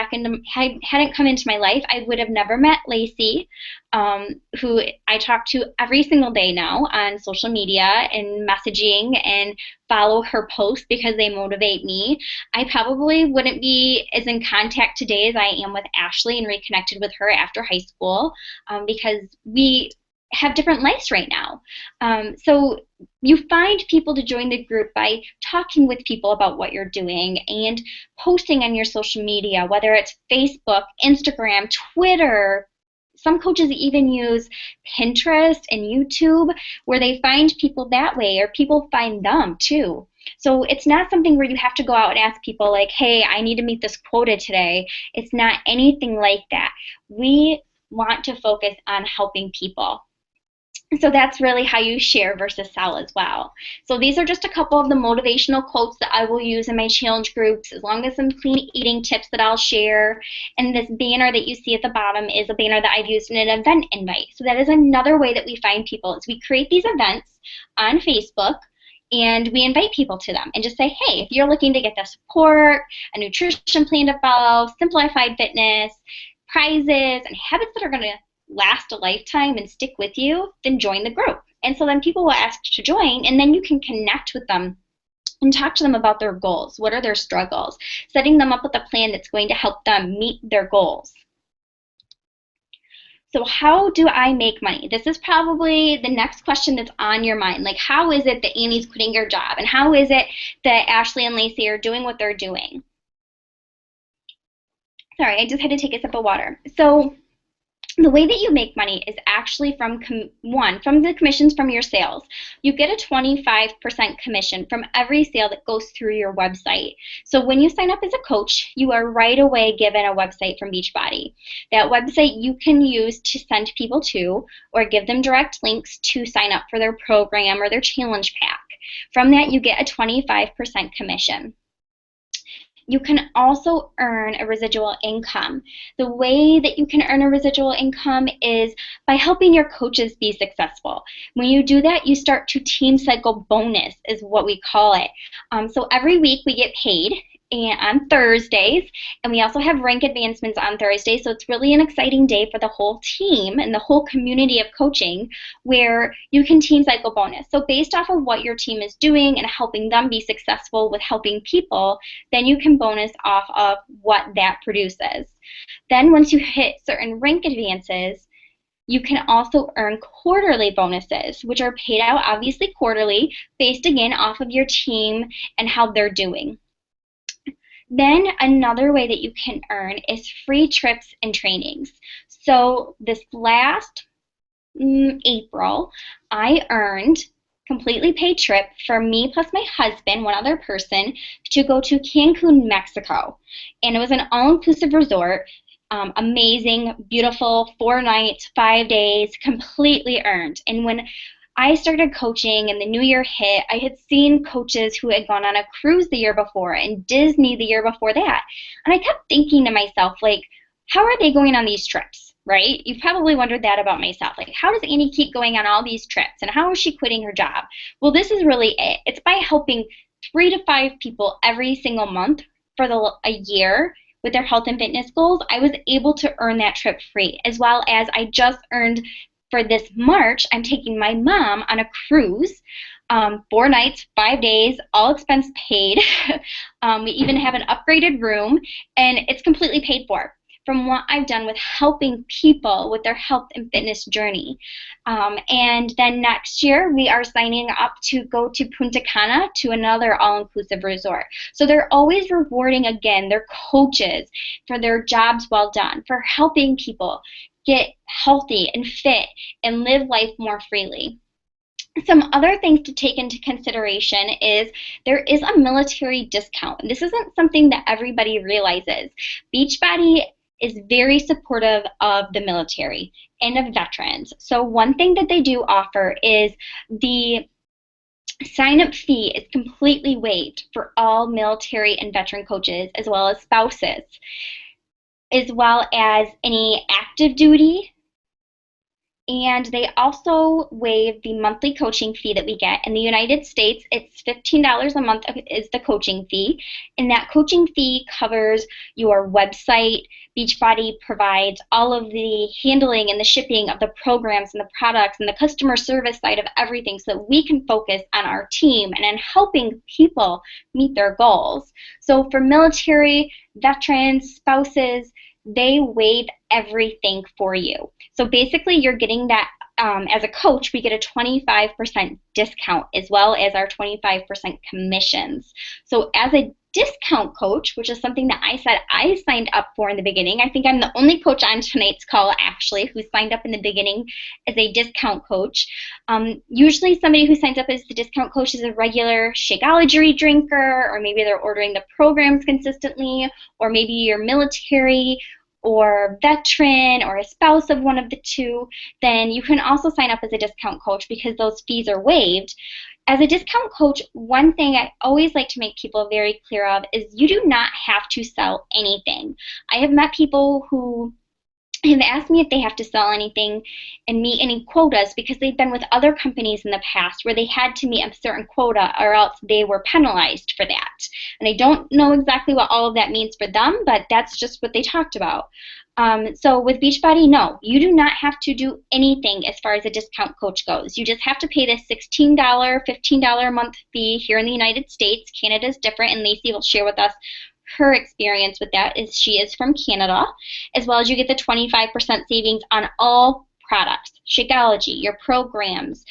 into my life, I would have never met Lacy, who I talk to every single day now on social media and messaging and follow her posts because they motivate me. I probably wouldn't be as in contact today as I am with Ashley and reconnected with her after high school because we have different lives right now. So you find people to join the group by talking with people about what you're doing and posting on your social media, whether it's Facebook, Instagram, Twitter. Some coaches even use Pinterest and YouTube where they find people that way, or people find them too. So it's not something where you have to go out and ask people like, hey, I need to meet this quota today. It's not anything like that. We want to focus on helping people. So that's really how you share versus sell as well. So these are just a couple of the motivational quotes that I will use in my challenge groups, as long as some clean eating tips that I'll share. And this banner that you see at the bottom is a banner that I've used in an event invite. So that is another way that we find people, is we create these events on Facebook and we invite people to them and just say, hey, if you're looking to get the support, a nutrition plan to follow, simplified fitness, prizes, and habits that are going to last a lifetime and stick with you, then join the group. And so then people will ask to join, and then you can connect with them and talk to them about their goals. What are their struggles? Setting them up with a plan that's going to help them meet their goals. So how do I make money? This is probably the next question that's on your mind. Like, how is it that Annie's quitting her job? And how is it that Ashley and Lacy are doing what they're doing? Sorry, I just had to take a sip of water. So The way that you make money is actually from from the commissions from your sales. You get a 25% commission from every sale that goes through your website. So when you sign up as a coach, you are right away given a website from Beachbody. That website you can use to send people to or give them direct links to sign up for their program or their challenge pack. From that, you get a 25% commission. You can also earn a residual income. The way that you can earn a residual income is by helping your coaches be successful. When you do that, you start to team cycle bonus is what we call it. So every week we get paid on Thursdays, and we also have rank advancements on Thursdays, so it's really an exciting day for the whole team and the whole community of coaching where you can team cycle bonus. So based off of what your team is doing and helping them be successful with helping people, then you can bonus off of what that produces. Then once you hit certain rank advances, you can also earn quarterly bonuses, which are paid out obviously quarterly, based again off of your team and how they're doing. Then another way that you can earn is free trips and trainings. So this last April, I earned completely paid trip for me plus my husband, one other person, to go to Cancun, Mexico. And it was an all-inclusive resort. Amazing, beautiful, 4 nights, 5 days, completely earned. And when I started coaching and the new year hit, I had seen coaches who had gone on a cruise the year before and Disney the year before that. And I kept thinking to myself, like, how are they going on these trips, right? You've probably wondered that about myself. Like, how does Annie keep going on all these trips? And how is she quitting her job? Well, this is really it. It's by helping 3 to 5 people every single month for a year with their health and fitness goals. I was able to earn that trip free, as well as I just earned for this March, I'm taking my mom on a cruise, 4 nights, 5 days, all expense paid. We even have an upgraded room, and it's completely paid for from what I've done with helping people with their health and fitness journey. And then next year, we are signing up to go to Punta Cana to another all-inclusive resort. So they're always rewarding, again, their coaches for their jobs well done, for helping people get healthy and fit and live life more freely. Some other things to take into consideration is there is a military discount. This isn't something that everybody realizes. Beachbody is very supportive of the military and of veterans. So one thing that they do offer is the sign-up fee is completely waived for all military and veteran coaches, as well as spouses, as well as any active duty. And they also waive the monthly coaching fee that we get. In the United States, it's $15 a month is the coaching fee. And that coaching fee covers your website. Beachbody provides all of the handling and the shipping of the programs and the products and the customer service side of everything so that we can focus on our team and on helping people meet their goals. So for military, veterans, spouses, they waive everything for you. So basically you're getting that as a coach, we get a 25% discount as well as our 25% commissions. So as a discount coach, which is something that I said I signed up for in the beginning. I think I'm the only coach on tonight's call actually who signed up in the beginning as a discount coach. Usually somebody who signs up as the discount coach is a regular Shakeology drinker, or maybe they're ordering the programs consistently, or maybe you're military or veteran or a spouse of one of the two. Then you can also sign up as a discount coach because those fees are waived. As a discount coach, one thing I always like to make people very clear of is you do not have to sell anything. I have met people who have asked me if they have to sell anything and meet any quotas because they've been with other companies in the past where they had to meet a certain quota or else they were penalized for that. And I don't know exactly what all of that means for them, but that's just what they talked about. So with Beachbody, no, you do not have to do anything as far as a discount coach goes. You just have to pay this $16, $15 a month fee here in the United States. Canada is different, and Lacy will share with us her experience with that, is she is from Canada, as well as you get the 25% savings on all products, Shakeology, your programs.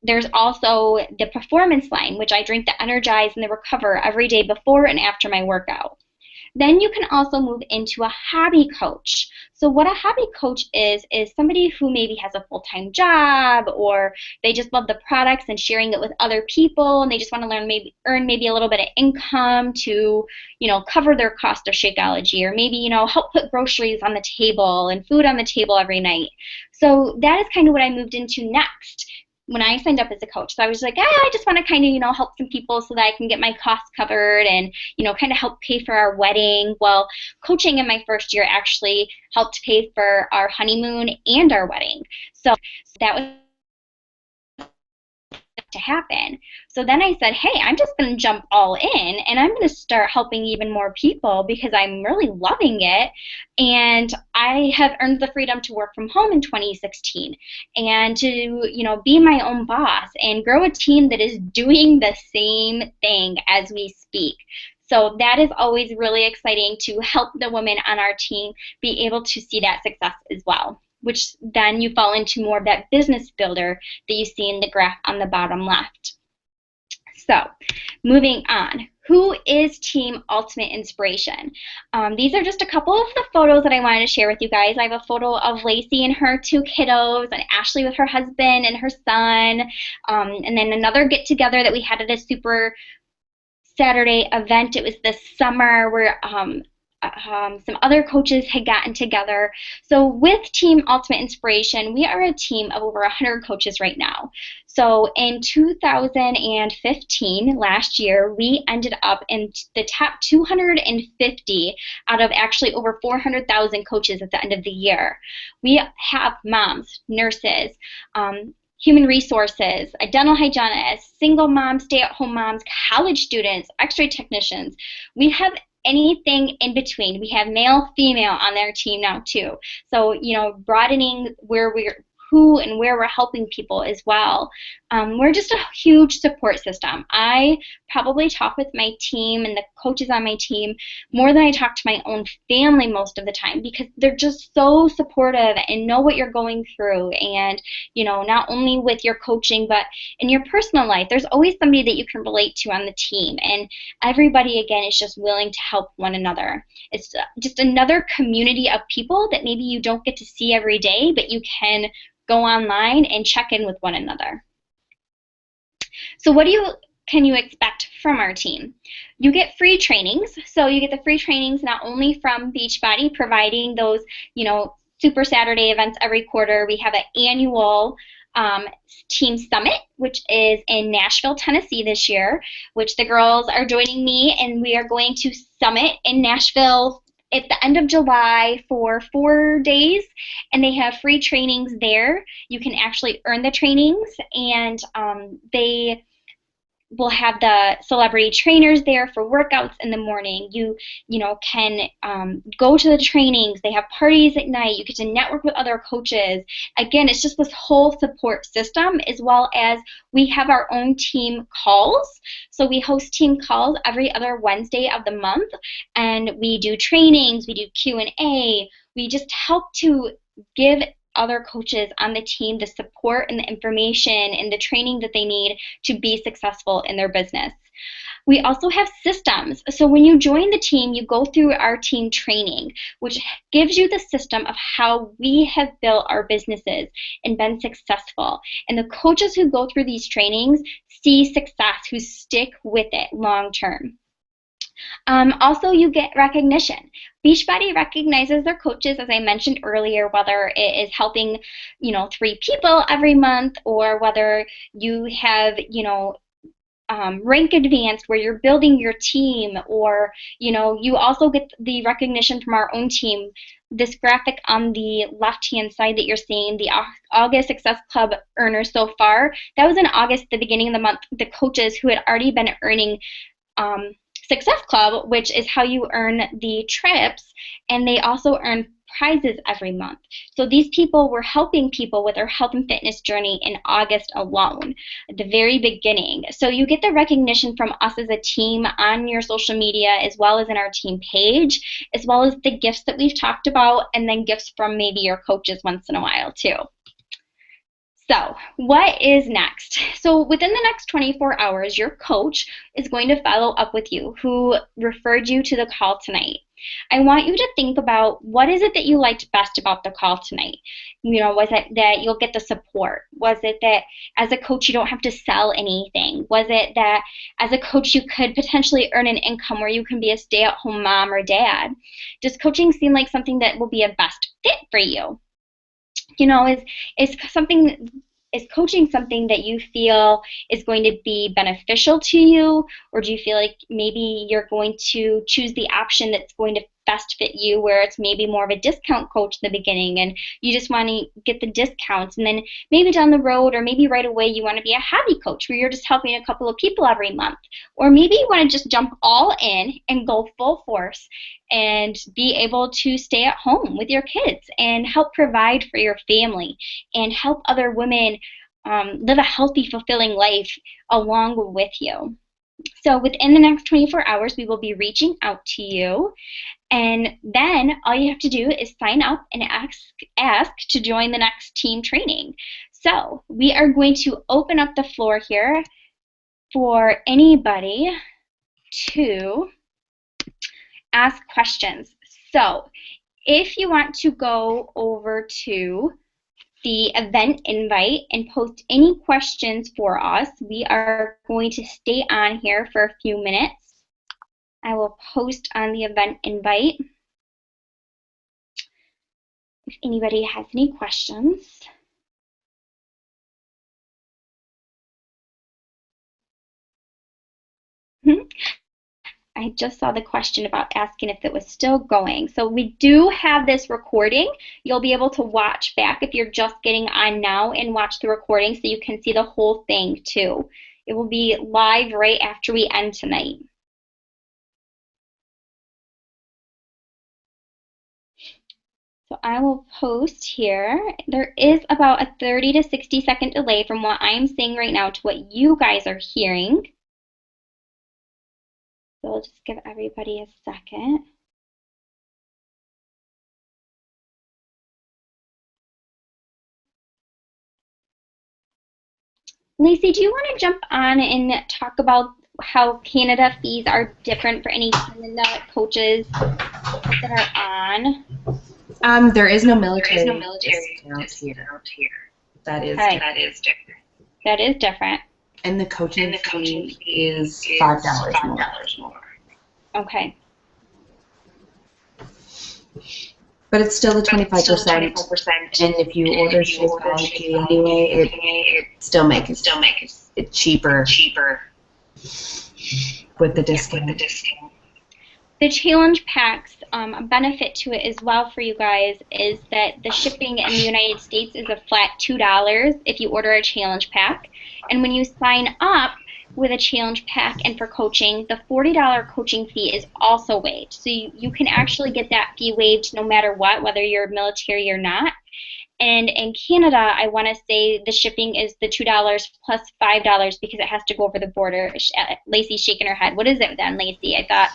There's also the performance line, which I drink the Energize and the Recover every day before and after my workout. Then you can also move into a hobby coach. So what a hobby coach is somebody who maybe has a full-time job, or they just love the products and sharing it with other people, and they just want to earn maybe a little bit of income to, cover their cost of Shakeology, or maybe, help put groceries on the table and food on the table every night. So that is kind of what I moved into next when I signed up as a coach. So I was like, I just want to kind of, help some people so that I can get my costs covered and, kind of help pay for our wedding. Well, coaching in my first year actually helped pay for our honeymoon and our wedding. So that was to happen. So then I said, hey, I'm just going to jump all in, and I'm going to start helping even more people because I'm really loving it. And I have earned the freedom to work from home in 2016 and to, be my own boss and grow a team that is doing the same thing as we speak. So that is always really exciting, to help the women on our team be able to see that success as well, which then you fall into more of that business builder that you see in the graph on the bottom left. So moving on, who is Team Ultimate Inspiration? These are just a couple of the photos that I wanted to share with you guys. I have a photo of Lacy and her 2 kiddos, and Ashley with her husband and her son, and then another get-together that we had at a Super Saturday event. It was this summer where some other coaches had gotten together. So with Team Ultimate Inspiration, we are a team of over 100 coaches right now. So in 2015, last year, we ended up in the top 250 out of actually over 400,000 coaches at the end of the year. We have moms, nurses, human resources, a dental hygienist, single moms, stay-at-home moms, college students, x-ray technicians. We have anything in between. We have male, female on their team now too. So, broadening who and where we're helping people as well. We're just a huge support system. I probably talk with my team and the coaches on my team more than I talk to my own family most of the time, because they're just so supportive and know what you're going through. And, not only with your coaching, but in your personal life, there's always somebody that you can relate to on the team. And everybody, again, is just willing to help one another. It's just another community of people that maybe you don't get to see every day, but you can go online and check in with one another. So what can you expect from our team? You get free trainings. So you get the free trainings not only from Beachbody, providing those, Super Saturday events every quarter. We have an annual team summit, which is in Nashville, Tennessee this year, which the girls are joining me, and we are going to summit in Nashville at the end of July for 4 days, and they have free trainings there. You can actually earn the trainings, and they will have the celebrity trainers there for workouts in the morning. You can go to the trainings. They have parties at night. You get to network with other coaches. Again, it's just this whole support system, as well as we have our own team calls. So we host team calls every other Wednesday of the month, and we do trainings, we do Q&A. We just help to give other coaches on the team the support and the information and the training that they need to be successful in their business. We also have systems. So when you join the team, you go through our team training, which gives you the system of how we have built our businesses and been successful. And the coaches who go through these trainings see success, who stick with it long term. Also, you get recognition. Beachbody recognizes their coaches, as I mentioned earlier, whether it is helping, 3 people every month, or whether you have, rank advanced where you're building your team, or, you also get the recognition from our own team. This graphic on the left-hand side that you're seeing, the August Success Club earners so far, that was in August, the beginning of the month, the coaches who had already been earning Success Club, which is how you earn the trips, and they also earn prizes every month. So these people were helping people with their health and fitness journey in August alone, at the very beginning. So you get the recognition from us as a team on your social media, as well as in our team page, as well as the gifts that we've talked about, and then gifts from maybe your coaches once in a while too. So, what is next? So, within the next 24 hours, your coach is going to follow up with you who referred you to the call tonight. I want you to think about what is it that you liked best about the call tonight? Was it that you'll get the support? Was it that as a coach you don't have to sell anything? Was it that as a coach you could potentially earn an income where you can be a stay-at-home mom or dad? Does coaching seem like something that will be a best fit for you? Is something is coaching something that you feel is going to be beneficial to you, or do you feel like maybe you're going to choose the option that's going to best fit you, where it's maybe more of a discount coach in the beginning and you just want to get the discounts, and then maybe down the road or maybe right away you want to be a hobby coach where you're just helping a couple of people every month, or maybe you want to just jump all in and go full force and be able to stay at home with your kids and help provide for your family and help other women live a healthy, fulfilling life along with you. So within the next 24 hours, we will be reaching out to you. And then all you have to do is sign up and ask to join the next team training. So we are going to open up the floor here for anybody to ask questions. So if you want to go over to the event invite and post any questions for us, we are going to stay on here for a few minutes. I will post on the event invite if anybody has any questions. I just saw the question about asking if it was still going. So we do have this recording. You'll be able to watch back if you're just getting on now and watch the recording so you can see the whole thing too. It will be live right after we end tonight. So I will post here. There is about a 30 to 60-second delay from what I'm saying right now to what you guys are hearing. So I'll just give everybody a second. Lacey, do you want to jump on and talk about how Canada fees are different for any Canada coaches that are on? There is no military discount here. That is different. That is different. And the coaching fee is $5 more. Okay. But it's still the 25%. And if you order Shakeology anyway, it still makes it cheaper with the discount. The challenge packs, a benefit to it as well for you guys is that the shipping in the United States is a flat $2 if you order a challenge pack. And when you sign up with a challenge pack and for coaching, the $40 coaching fee is also waived. So you can actually get that fee waived no matter what, whether you're military or not. And in Canada, I want to say the shipping is the $2 plus $5 because it has to go over the border. Lacey's shaking her head. What is it then, Lacey? I thought.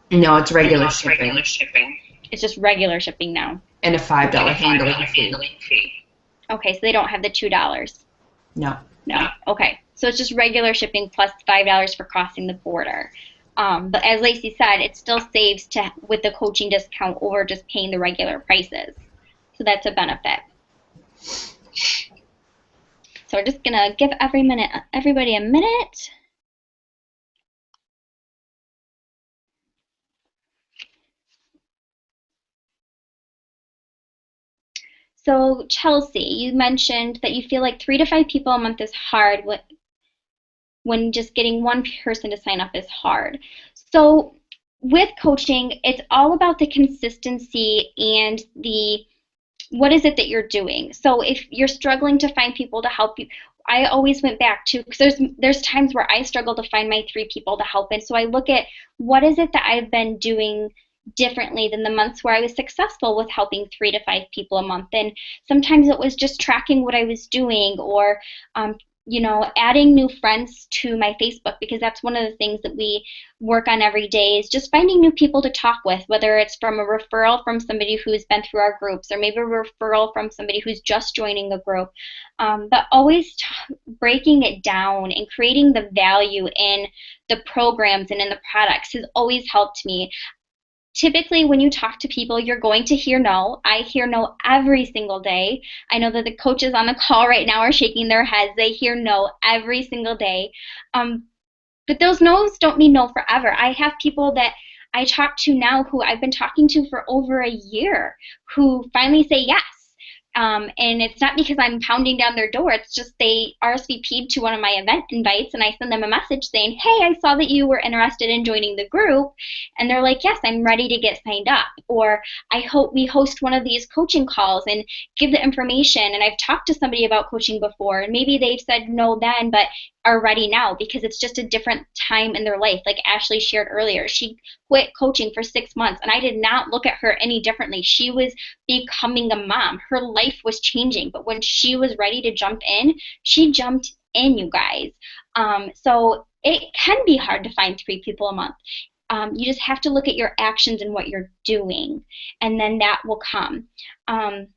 No, it's regular shipping. It's just regular shipping now. And a $5 handling fee. Okay, so they don't have the $2. No. Okay, so it's just regular shipping plus $5 for crossing the border. But as Lacey said, it still saves with the coaching discount over just paying the regular prices. So that's a benefit. So we're just gonna give everybody a minute. So Chelsea, you mentioned that you feel like 3 to 5 people a month is hard when just getting one person to sign up is hard. So with coaching, it's all about the consistency and what is it that you're doing. So if you're struggling to find people to help you, I always went back to, because there's times where I struggle to find my 3 people to help in. So I look at what is it that I've been doing differently than the months where I was successful with helping 3 to 5 people a month. And sometimes it was just tracking what I was doing or adding new friends to my Facebook, because that's one of the things that we work on every day, is just finding new people to talk with, whether it's from a referral from somebody who's been through our groups, or maybe a referral from somebody who's just joining a group. But always breaking it down and creating the value in the programs and in the products has always helped me. Typically, when you talk to people, you're going to hear no. I hear no every single day. I know that the coaches on the call right now are shaking their heads. They hear no every single day. But those no's don't mean no forever. I have people that I talk to now who I've been talking to for over a year who finally say yes. And it's not because I'm pounding down their door. It's just they RSVP'd to one of my event invites, and I send them a message saying, hey, I saw that you were interested in joining the group. And they're like, yes, I'm ready to get signed up. Or I hope we host one of these coaching calls and give the information. And I've talked to somebody about coaching before, and maybe they've said no then, but are ready now because it's just a different time in their life. Like Ashley shared earlier, she quit coaching for 6 months, and I did not look at her any differently. She was becoming a mom. Her life was changing, but when she was ready to jump in, she jumped in, you guys. So it can be hard to find 3 people a month. You just have to look at your actions and what you're doing, and then that will come. The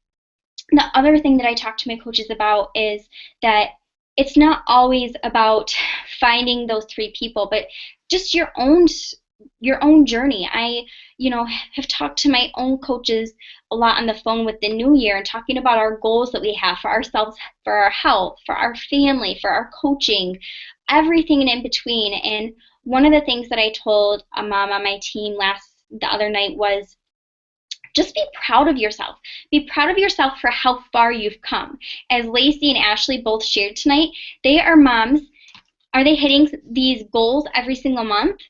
other thing that I talk to my coaches about is that it's not always about finding those 3 people, but just your own journey. I, have talked to my own coaches a lot on the phone with the new year and talking about our goals that we have for ourselves, for our health, for our family, for our coaching, everything in between. And one of the things that I told a mom on my team the other night was, just be proud of yourself. Be proud of yourself for how far you've come. As Lacy and Ashley both shared tonight, they are moms. Are they hitting these goals every single month?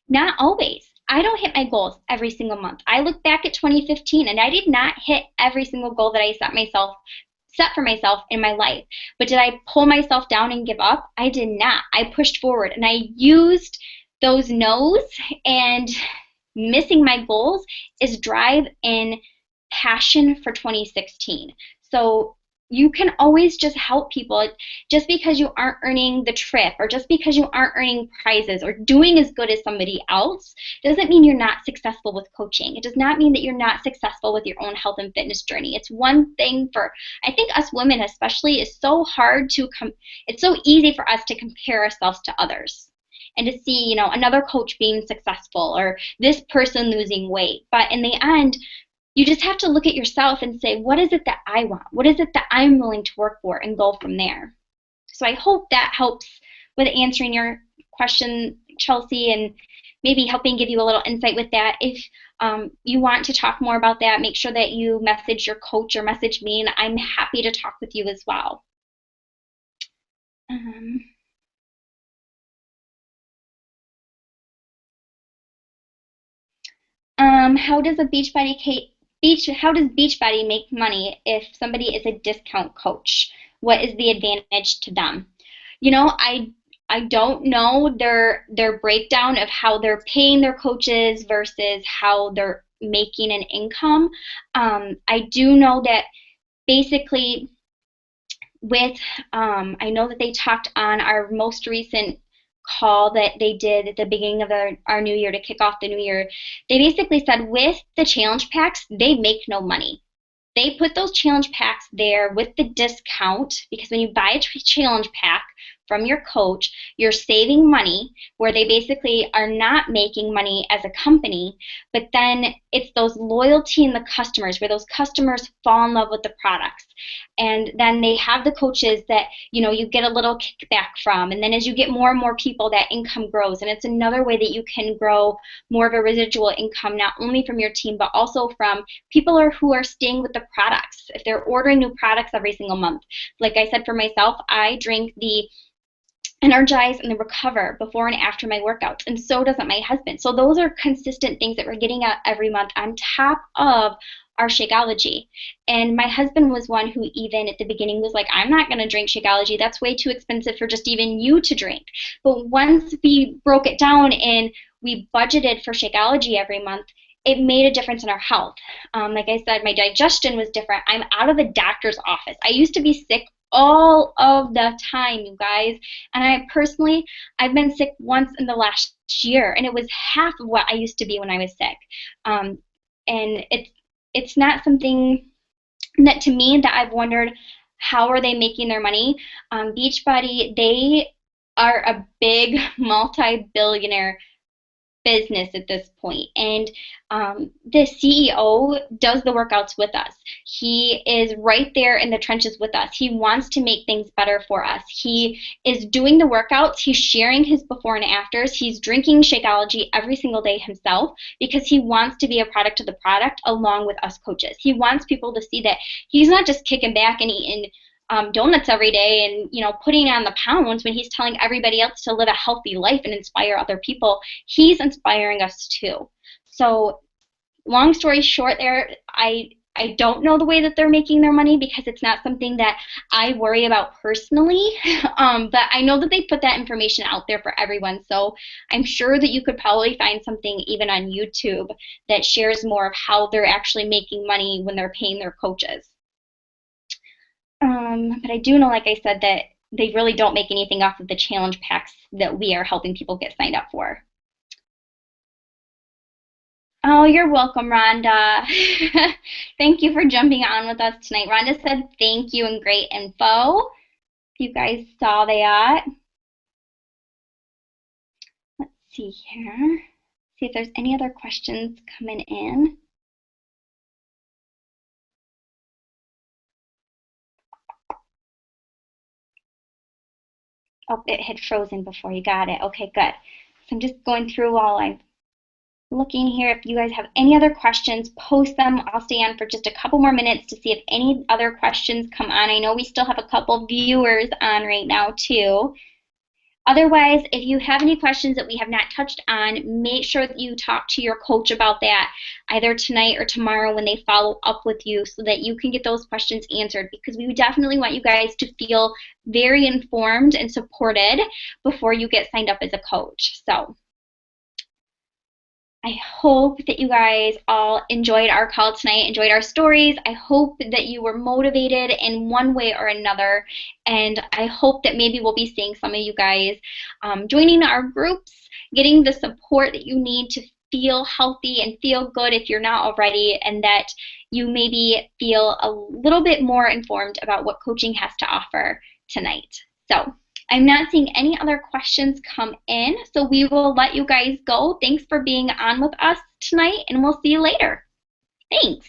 Not always. I don't hit my goals every single month. I look back at 2015 and I did not hit every single goal that I set for myself in my life. But did I pull myself down and give up? I did not. I pushed forward, and I used those no's and missing my goals is drive and passion for 2016. So you can always just help people. Just because you aren't earning the trip, or just because you aren't earning prizes or doing as good as somebody else, doesn't mean you're not successful with coaching. It does not mean that you're not successful with your own health and fitness journey. It's one thing for, I think, us women especially, is so hard to it's so easy for us to compare ourselves to others and to see, another coach being successful or this person losing weight. But in the end, you just have to look at yourself and say, what is it that I want? What is it that I'm willing to work for, and go from there? So I hope that helps with answering your question, Chelsea, and maybe helping give you a little insight with that. If you want to talk more about that, make sure that you message your coach or message me, and I'm happy to talk with you as well. How does Beachbody make money if somebody is a discount coach? What is the advantage to them? I don't know their breakdown of how they're paying their coaches versus how they're making an income. I do know that basically I know that they talked on our most recent call that they did at the beginning of our new year to kick off the new year. They basically said with the challenge packs, they make no money. They put those challenge packs there with the discount, because when you buy a challenge pack from your coach, you're saving money, where they basically are not making money as a company, but then it's those loyalty in the customers, where those customers fall in love with the products. And then they have the coaches that, you get a little kickback from, and then as you get more and more people, that income grows. And it's another way that you can grow more of a residual income, not only from your team, but also from people who are staying with the products. If they're ordering new products every single month. Like I said, for myself, I drink the Energize and the Recover before and after my workouts, and so doesn't my husband. So those are consistent things that we're getting out every month on top of our Shakeology. And my husband was one who even at the beginning was like, I'm not going to drink Shakeology. That's way too expensive for just even you to drink. But once we broke it down and we budgeted for Shakeology every month, it made a difference in our health. Like I said, my digestion was different. I'm out of the doctor's office. I used to be sick all of the time, you guys. And I've been sick once in the last year, and it was half of what I used to be when I was sick. Um, and it's not something that to me that I've wondered how are they making their money. Beachbody, they are a big multi-billionaire business at this point. And the CEO does the workouts with us. He is right there in the trenches with us. He wants to make things better for us. He is doing the workouts. He's sharing his before and afters. He's drinking Shakeology every single day himself because he wants to be a product of the product along with us coaches. He wants people to see that he's not just kicking back and eating donuts every day and putting on the pounds when he's telling everybody else to live a healthy life and inspire other people. He's inspiring us too. So long story short there, I don't know the way that they're making their money because it's not something that I worry about personally. But I know that they put that information out there for everyone. So I'm sure that you could probably find something even on YouTube that shares more of how they're actually making money when they're paying their coaches. But I do know, like I said, that they really don't make anything off of the challenge packs that we are helping people get signed up for. Oh, you're welcome, Rhonda. Thank you for jumping on with us tonight. Rhonda said thank you and great info. You guys saw that. Let's see here. See if there's any other questions coming in. Oh, it had frozen before you got it. Okay, good. So I'm just going through while I'm looking here. If you guys have any other questions, post them. I'll stay on for just a couple more minutes to see if any other questions come on. I know we still have a couple viewers on right now too. Otherwise, if you have any questions that we have not touched on, make sure that you talk to your coach about that either tonight or tomorrow when they follow up with you so that you can get those questions answered, because we definitely want you guys to feel very informed and supported before you get signed up as a coach. So I hope that you guys all enjoyed our call tonight, enjoyed our stories. I hope that you were motivated in one way or another, and I hope that maybe we'll be seeing some of you guys joining our groups, getting the support that you need to feel healthy and feel good if you're not already, and that you maybe feel a little bit more informed about what coaching has to offer tonight. So I'm not seeing any other questions come in, so we will let you guys go. Thanks for being on with us tonight, and we'll see you later. Thanks.